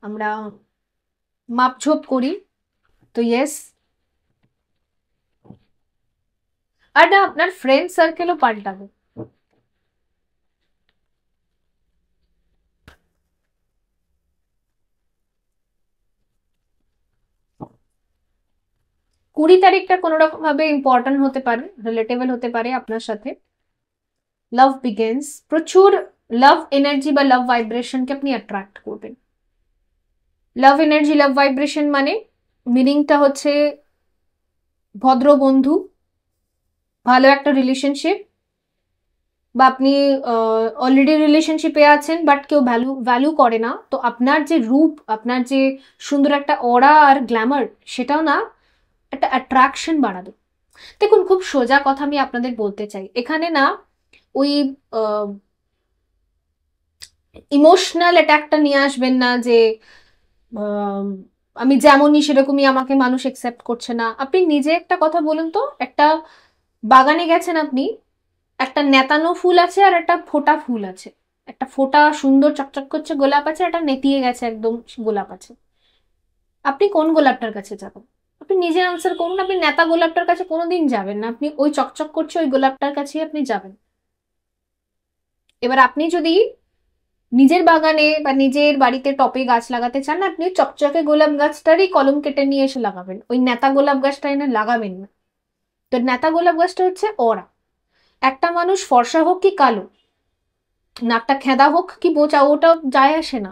আমরা মাপঝোপ করি। তো ইয়েস, আর না আপনার ফ্রেন্ড সার্কেলও পাল্টাবে। কুড়ি তারিখটা কোনো রকম ভাবে ইম্পর্টেন্ট হতে পারে, রিলেটেবল হতে পারে আপনার সাথে। লাভ বিগেন্স, প্রচুর লাভ এনার্জি বা লাভ ভাইব্রেশনকে আপনি অ্যাট্রাক্ট করবেন। লাভ এনার্জি লাভ ভাইব্রেশন মানে মিনিংটা হচ্ছে ভদ্র বন্ধু, ভালো একটা রিলেশনশিপ, বা আপনি অলরেডি রিলেশনশিপে আছেন বাট কেউ ভ্যালু ভ্যালু করে না, তো আপনার যে রূপ, আপনার যে সুন্দর একটা অরা আর গ্ল্যামার, সেটাও না একটা অ্যাট্রাকশন বাড়াবে। দেখুন খুব সোজা কথা আমি আপনাদের বলতে চাই, এখানে না ওই ইমোশনাল অ্যাটাকটা নিয়ে আসবেন না যে আমি যেমনই সেরকমই আমাকে মানুষ একসেপ্ট করছে না। আপনি নিজে একটা কথা বলুন তো, একটা বাগানে গেছেন আপনি, একটা নেতানো ফুল আছে আর একটা ফোটা ফুল আছে, একটা ফোটা সুন্দর চকচক করছে গোলাপ আছে, একটা নেতিয়ে গেছে একদম গোলাপ আছে, আপনি কোন গোলাপটার কাছে যাবেন? আপনি নিজে আনসার করুন। আপনি নেতা গোলাপটার কাছে কোনোদিন যাবেন না, আপনি ওই চকচক করছে ওই গোলাপটার কাছেই আপনি যাবেন। এবার আপনি যদি নিজের বাগানে বা নিজের বাড়িতে টপে গাছ লাগাতে চান, আপনি চকচকে গোলাপ গাছটারই কলম কেটে নিয়ে এসে লাগাবেন, ওই নেতা গোলাপ গাছটা এনে লাগাবেন না। তো নেতা গোলাপ গাছটা হচ্ছে ওরা। একটা মানুষ ফর্সা হোক কি কালো, নাকটা খেঁদা হোক কি বোচা, ওটা যায় আসে না।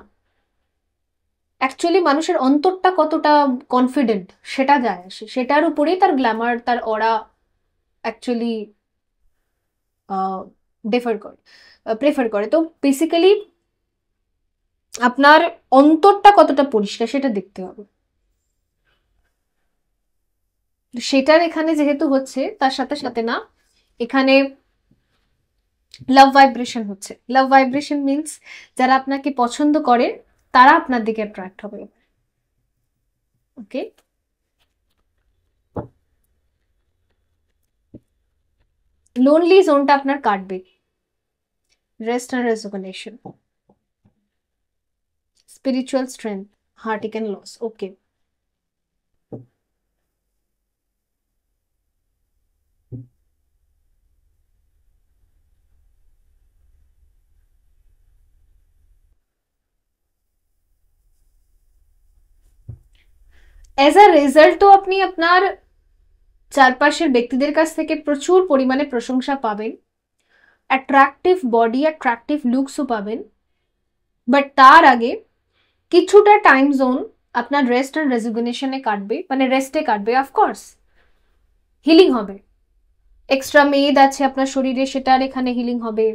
অ্যাকচুয়ালি মানুষের অন্তরটা কতটা কনফিডেন্ট সেটা যায় আসে, সেটার উপরেই তার গ্ল্যামার, তার অরা অ্যাকচুয়ালি ডিফার করে, প্রেফার করে। তো বেসিক্যালি আপনার অন্তরটা কতটা পরিষ্কার সেটা দেখতে হবে। সেটার এখানে যেহেতু হচ্ছে, তার সাথে সাথে না এখানে লাভ ভাইব্রেশন হচ্ছে। লাভ ভাইব্রেশন মিনস যারা আপনাকে পছন্দ করে তারা আপনার দিকে অ্যাট্রাক্ট হবে। ওকে, লোনলি জোনটা আপনার কাটবে। Rest and resonation, spiritual strength, heartache and loss. Okay, as a রেজাল্টও আপনি আপনার চারপাশের ব্যক্তিদের কাছ থেকে প্রচুর পরিমাণে প্রশংসা পাবেন, অ্যাট্রাকটিভ বডি, অ্যাট্রাকটিভ লুকসও পাবেন। বাট তার আগে কিছুটা টাইম জোন আপনার রেস্ট অ্যান্ড রেজিগনেশনে কাটবে, মানে রেস্টে কাটবে। অফকোর্স হিলিং হবে, এক্সট্রা মেদ আছে আপনার শরীরে সেটার এখানে হিলিং হবে,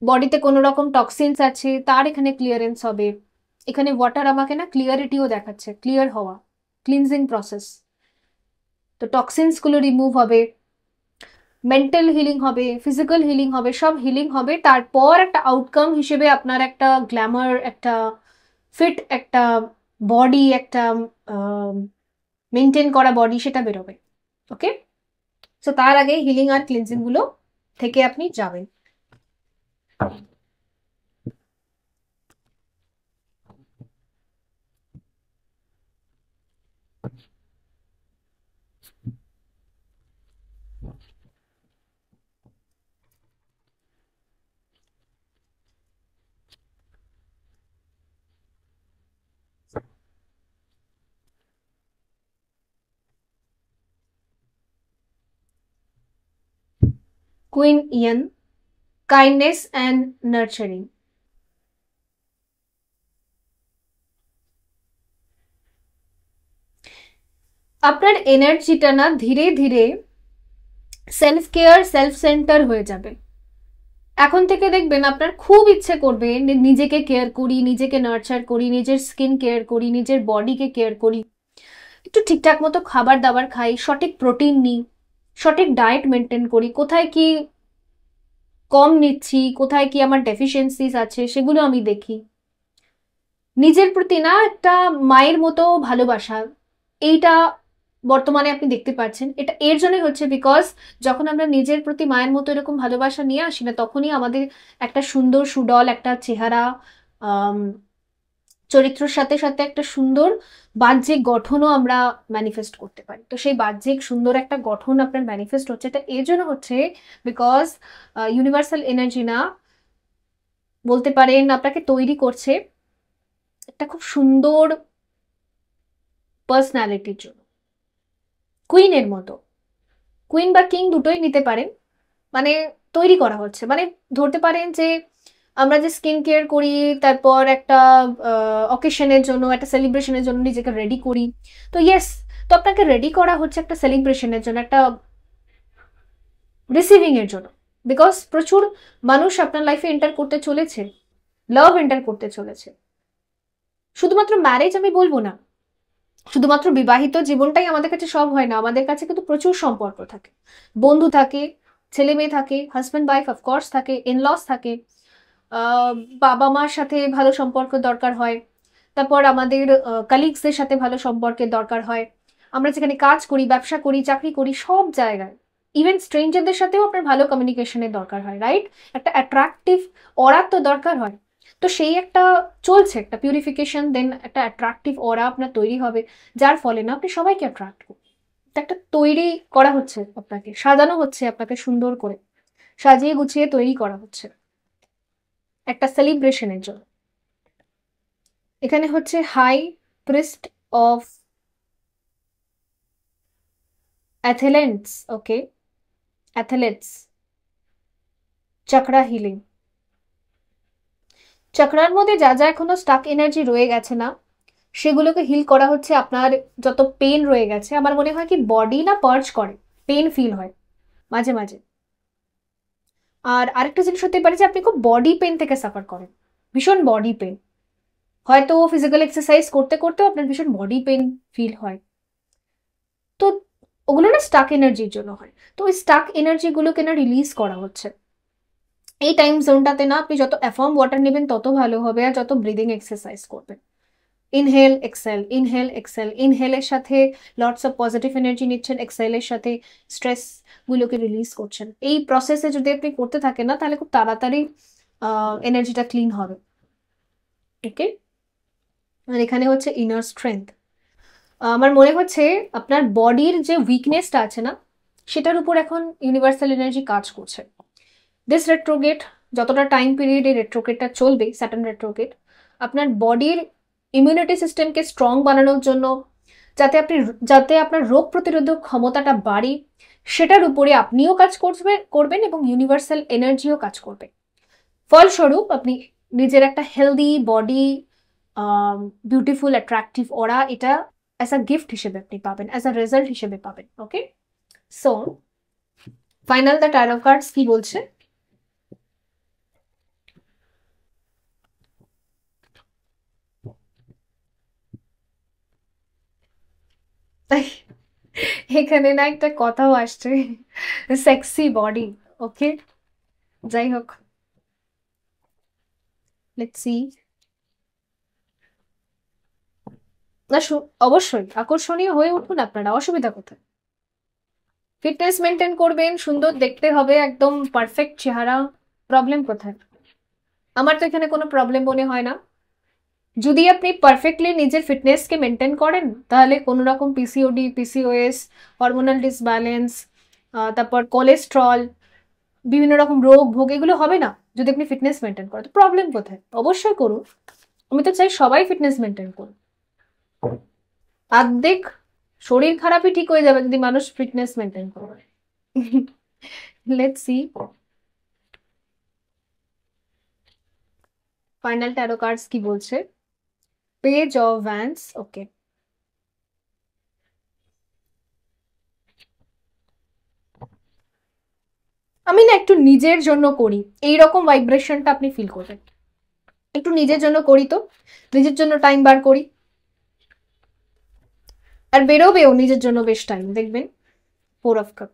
বডিতে কোনো রকম টক্সিনস আছে তার এখানে ক্লিয়ারেন্স হবে। এখানে ওয়াটার আমাকে না ক্লিয়ারিটিও দেখাচ্ছে, ক্লিয়ার হওয়া, ক্লিনজিং প্রসেস। তো টক্সিনসগুলো রিমুভ হবে, মেন্টাল হিলিং হবে, ফিজিক্যাল হিলিং হবে, সব হিলিং হবে। তারপর একটা আউটকাম হিসেবে আপনার একটা গ্ল্যামার, একটা ফিট একটা বডি, একটা মেনটেন করা বডি সেটা বেরোবে। ওকে, সো তার আগে হিলিং আর ক্লিনজিং গুলো থেকে আপনি যাবেন। Quan Yin, kindness and nurturing. আপনার এনার্জিটা না ধীরে ধীরে সেলফ কেয়ার, সেলফ সেন্টার হয়ে যাবে। এখন থেকে দেখবেন আপনার খুব ইচ্ছে করবে নিজেকে কেয়ার করি, নিজেকে নার্চার করি, নিজের স্কিন কেয়ার করি, নিজের বডিকে কেয়ার করি, একটু ঠিকঠাক মতো খাবার দাবার খাই, সঠিক প্রোটিন নিই, সঠিক ডায়েট মেনটেন করি, কোথায় কি কম নিচ্ছি, কোথায় কি আমার ডেফিসিয়েন্সিস আছে সেগুলো আমি দেখি। নিজের প্রতি না একটা মায়ের মতো ভালোবাসা, এইটা বর্তমানে আপনি দেখতে পাচ্ছেন। এটা এর জন্যই হচ্ছে বিকজ যখন আমরা নিজের প্রতি মায়ের মতো এরকম ভালোবাসা নিয়ে আসি না, তখনই আমাদের একটা সুন্দর সুডল একটা চেহারা, চরিত্রের সাথে সাথে একটা সুন্দর বাহ্যিক গঠনও আমরা ম্যানিফেস্ট করতে পারি। তো সেই বাহ্যিক সুন্দর একটা গঠন আপনার ম্যানিফেস্ট হচ্ছে, এটা এর জন্য হচ্ছে বিকজ ইউনিভার্সাল এনার্জি না বলতে পারেন আপনাকে তৈরি করছে একটা খুব সুন্দর পার্সোনালিটির জন্য, কুইনের মতো। কুইন বা কিং দুটোই নিতে পারেন, মানে তৈরি করা হচ্ছে, মানে ধরতে পারেন যে আমরা যে স্কিন কেয়ার করি, তারপর একটা অকেশনের জন্য, একটা সেলিব্রেশনের জন্য নিজেকে রেডি করি, তো ইয়েস, তো আপনাকে রেডি করা হচ্ছে একটা সেলিব্রেশনের জন্য, একটা রিসিভিং এর জন্য। বিকজ প্রচুর মানুষ আপনার লাইফে এন্টার করতে চলেছে, লাভ এন্টার করতে চলেছে। শুধুমাত্র ম্যারেজ আমি বলবো না, শুধুমাত্র বিবাহিত জীবনটাই আমাদের কাছে সব হয় না, আমাদের কাছে কিন্তু প্রচুর সম্পর্ক থাকে, বন্ধু থাকে, ছেলে মেয়ে থাকে, হাজব্যান্ড ওয়াইফ অফকোর্স থাকে, ইনলস থাকে, বাবা মার সাথে ভালো সম্পর্ক দরকার হয়, তারপর আমাদের কালিগসদের সাথে ভালো সম্পর্কের দরকার হয়, আমরা যেখানে কাজ করি, ব্যবসা করি, চাকরি করি, সব জায়গায়, ইভেন স্ট্রেঞ্জারদের সাথেও আপনার ভালো কমিউনিকেশনের দরকার হয়, রাইট? একটা অ্যাট্রাকটিভ অরার তো দরকার হয়। তো সেই একটা চলছে একটা পিউরিফিকেশন, দেন একটা অ্যাট্রাকটিভ অরা আপনার তৈরি হবে, যার ফলে না আপনি সবাইকে অ্যাট্রাক্ট করবেন। একটা তৈরি করা হচ্ছে, আপনাকে সাজানো হচ্ছে, আপনাকে সুন্দর করে সাজিয়ে গুছিয়ে তৈরি করা হচ্ছে একটা সেলিব্রেশনের জন্য। এখানে হচ্ছে high priest of athletes, okay, athletes, chakra healing. চক্রার মধ্যে যা যা এখনো স্টাক এনার্জি রয়ে গেছে না, সেগুলোকে হিল করা হচ্ছে। আপনার যত পেন রয়ে গেছে, আমার মনে হয় কি বডি না পার্চ করে, পেন ফিল হয় মাঝে মাঝে। আর আরেকটা জিনিস হতে পারে যে আপনি খুব বডি পেন থেকে সাফার করেন, ভীষণ বডি পেন, হয়তো ফিজিক্যাল এক্সারসাইজ করতে করতেও আপনার ভীষণ বডি পেন ফিল হয়। তো ওগুলো না স্টাক এনার্জির জন্য হয়। তো ওই স্টাক এনার্জিগুলোকে না রিলিজ করা হচ্ছে এই টাইম জোনটাতে। না আপনি যত অ্যাফর্ম ওয়াটার নেবেন তত ভালো হবে, আর যত ব্রিদিং এক্সারসাইজ করবেন, ইনহেল এক্সেল, ইনহেল এক্সেল, ইনহেলের সাথে লটস অফ পজিটিভ এনার্জি নিচ্ছেন, এক্সেলের সাথে স্ট্রেস গুলোকে রিলিজ করছেন। এই প্রসেসে যদি আপনি করতে থাকেন না, তাহলে খুব তাড়াতাড়ি এনার্জিটা ক্লিন হবে। ওকে, আর এখানে হচ্ছে ইনার স্ট্রেংথ। আমার মনে হচ্ছে আপনার বডির যে উইকনেসটা আছে না, সেটার উপর এখন ইউনিভার্সাল এনার্জি কাজ করছে। দিস রেট্রোগেট, যতটা টাইম পিরিয়ড এই রেট্রোগেটটা চলবে, স্যাটার্ন রেট্রোগেট, আপনার বডির ইমিউনিটি সিস্টেমকে স্ট্রং বানানোর জন্য, যাতে আপনার রোগ প্রতিরোধক ক্ষমতাটা বাড়ে, সেটার উপরে আপনিও কাজ করবেন এবং ইউনিভার্সাল এনার্জিও কাজ করবে। ফলস্বরূপ আপনি নিজের একটা হেলদি বডি, বিউটিফুল অ্যাট্রাকটিভ অরা, এটা অ্যাজ আ গিফট হিসেবে আপনি পাবেন, অ্যাজ আ রেজাল্ট হিসেবে পাবেন। Okay, so final the tarot cards কি বলছে? এখানে না একটা কথাও আসছে, সেক্সি বডি। ওকে, যাই হোক, লেটস সি। না অবশ্যই আকর্ষণীয় হয়ে উঠুন আপনারা, অসুবিধা কোথায়? ফিটনেস মেনটেন করবেন, সুন্দর দেখতে হবে, একদম পারফেক্ট চেহারা, প্রবলেম কোথায়? আমার তো এখানে কোনো প্রবলেম মনে হয় না। যদি আপনি পারফেক্টলি নিজের ফিটনেসকে মেনটেন করেন, তাহলে কোনো রকম পিসিওডি, পিসিওএস, হরমোনাল ডিসব্যালেন্স, তারপর কোলেস্ট্রল, বিভিন্ন রকম রোগ ভোগ এগুলো হবে না। যদি আপনি ফিটনেস মেনটেন করেন, তো প্রবলেম কোথায়? অবশ্যই করুন। আমি তো চাই সবাই ফিটনেস মেনটেন করুন। অর্ধেক শরীর খারাপই ঠিক হয়ে যাবে যদি মানুষ ফিটনেস মেনটেন করে। Let's see final taro cards কি বলছে। Page of Vance. ওকে, আমি না একটু নিজের জন্য করি, এইরকম ভাইব্রেশনটা আপনি ফিল করবেন। একটু নিজের জন্য করি, তো নিজের জন্য টাইম বার করি, আর বেরোবেও নিজের জন্য বেশ টাইম, দেখবেন। 4 অফ কাপ।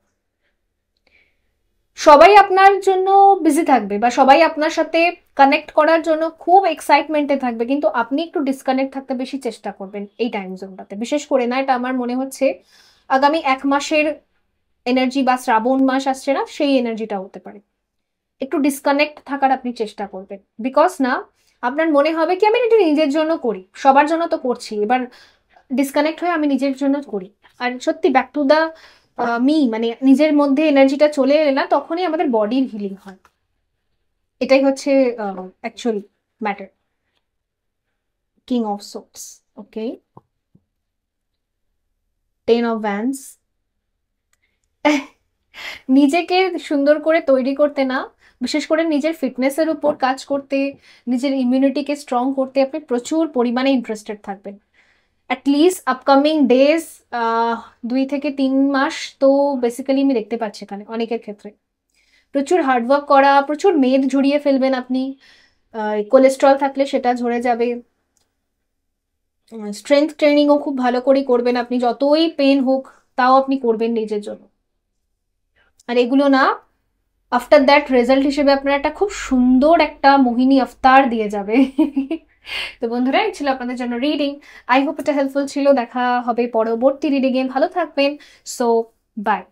সবাই আপনার জন্য বিজি থাকবে বা সবাই আপনার সাথে কানেক্ট করার জন্য খুব এক্সাইটমেন্টে থাকবে, কিন্তু আপনি একটু ডিসকানেক্ট থাকতে বেশি চেষ্টা করবেন এই টাইম জোনটাতে, বিশেষ করে না, এটা আমার মনে হচ্ছে আগামী 1 মাসের এনার্জি বা শ্রাবণ মাস আসছে না, সেই এনার্জিটা হতে পারে। একটু ডিসকানেক্ট থাকার আপনি চেষ্টা করবেন, বিকজ না আপনার মনে হবে কি আমি এটা নিজের জন্য করি, সবার জন্য তো করছি, এবার ডিসকানেক্ট হয়ে আমি নিজের জন্য করি। আর সত্যি ব্যাক টু দা মানে নিজের মধ্যে এনার্জিটা চলে এলে না, তখনই আমাদের বডির হিলিং হয়। এটাই হচ্ছে actual matter. King of soups. Okay, 10 of Vance. নিজেকে সুন্দর করে তৈরি করতে না, বিশেষ করে নিজের ফিটনেসের উপর কাজ করতে, নিজের ইমিউনিটিকে স্ট্রং করতে আপনি প্রচুর পরিমাণে ইন্টারেস্টেড থাকবেন। অ্যাটলিস্ট আপকামিং ডেজ, 2 থেকে 3 মাস তো বেসিক্যালি আমি দেখতে পাচ্ছি এখানে অনেকের ক্ষেত্রে। প্রচুর হার্ডওয়ার্ক করা, প্রচুর মেদ ঝরিয়ে ফেলবেন আপনি, কোলেস্ট্রল থাকলে সেটা ঝরে যাবে। স্ট্রেংথ ট্রেনিংও খুব ভালো করে করবেন আপনি, যতই পেন হোক তাও আপনি করবেন নিজের জন্য। আর এগুলো না আফটার দ্যাট রেজাল্ট হিসেবে আপনার একটা খুব সুন্দর একটা মোহিনী আফতার দিয়ে যাবে। তো বন্ধুরা, এই ছিল আপনাদের জন্য রিডিং। আই হোপ এটা হেল্পফুল ছিল। দেখা হবে পরবর্তী রিডিংয়ে, ভালো থাকবেন। So by.